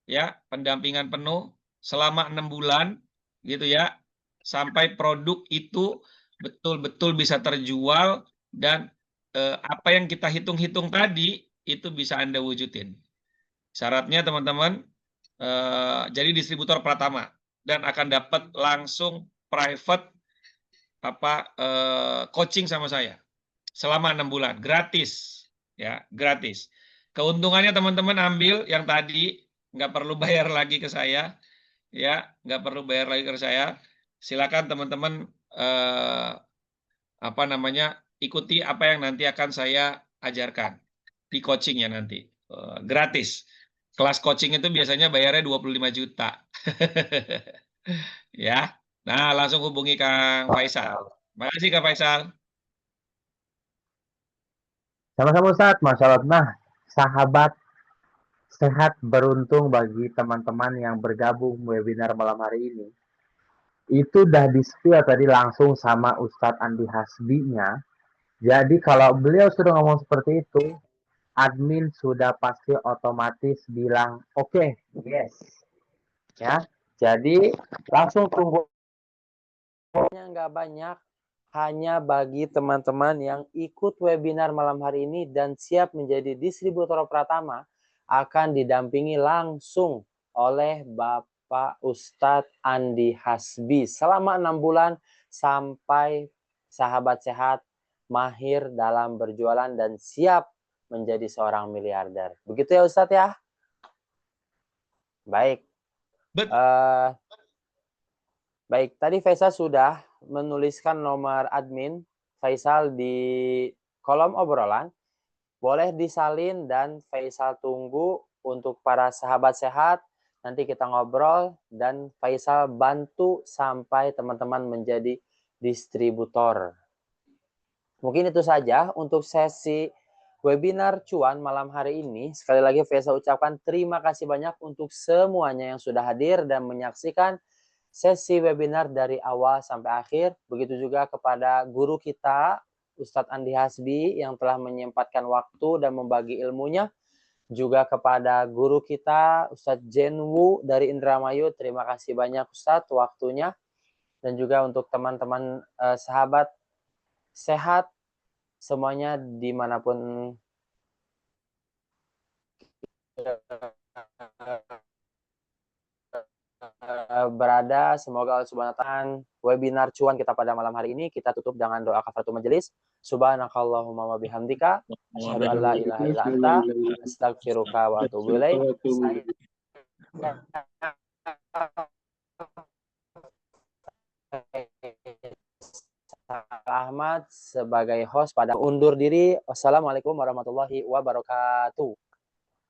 ya, pendampingan penuh selama 6 bulan, gitu ya, sampai produk itu betul-betul bisa terjual dan apa yang kita hitung-hitung tadi itu bisa Anda wujudin. Syaratnya teman-teman, jadi distributor Pratama dan akan dapat langsung private coaching sama saya selama 6 bulan, gratis, ya, gratis. Keuntungannya teman-teman ambil yang tadi, nggak perlu bayar lagi ke saya, ya, nggak perlu bayar lagi ke saya. Silakan teman-teman ikuti apa yang nanti akan saya ajarkan di coachingnya nanti, gratis. Kelas coaching itu biasanya bayarnya 25 juta. Ya, nah langsung hubungi Kang Faisal. Makasih Kang Faisal. Sama-sama Ustaz, Masya Allah. Nah, sahabat sehat beruntung bagi teman-teman yang bergabung webinar malam hari ini. Itu udah di-spill tadi langsung sama Ustadz Andi Hasbinya. Jadi kalau beliau sudah ngomong seperti itu, admin sudah pasti otomatis bilang oke, yes. Ya, jadi langsung tunggu. Nggak banyak, hanya bagi teman-teman yang ikut webinar malam hari ini dan siap menjadi distributor Pratama akan didampingi langsung oleh Bapak Ustadz Andi Hasbi selama 6 bulan sampai sahabat sehat mahir dalam berjualan dan siap menjadi seorang miliarder. Begitu ya Ustadz ya? Baik. Baik, tadi Faisal sudah menuliskan nomor admin Faisal di kolom obrolan. Boleh disalin dan Faisal tunggu untuk para sahabat sehat. Nanti kita ngobrol dan Faisal bantu sampai teman-teman menjadi distributor. Mungkin itu saja untuk sesi webinar cuan malam hari ini. Sekali lagi Faisal ucapkan terima kasih banyak untuk semuanya yang sudah hadir dan menyaksikan sesi webinar dari awal sampai akhir. Begitu juga kepada guru kita, Ustadz Andi Hasbi, yang telah menyempatkan waktu dan membagi ilmunya. Juga kepada guru kita, Ustadz Jenwu dari Indramayu. Terima kasih banyak Ustadz waktunya. Dan juga untuk teman-teman sahabat sehat, semuanya dimanapun berada, semoga Allah Subhanahu wa ta'ala webinar cuan kita pada malam hari ini kita tutup dengan doa kafaratul majelis. Subhanakallahumma wa bihamdika asyhadu an la ilaha illa anta astaghfiruka wa atubu ilaik. Ahmad sebagai host pada undur diri. Wassalamualaikum warahmatullahi wabarakatuh.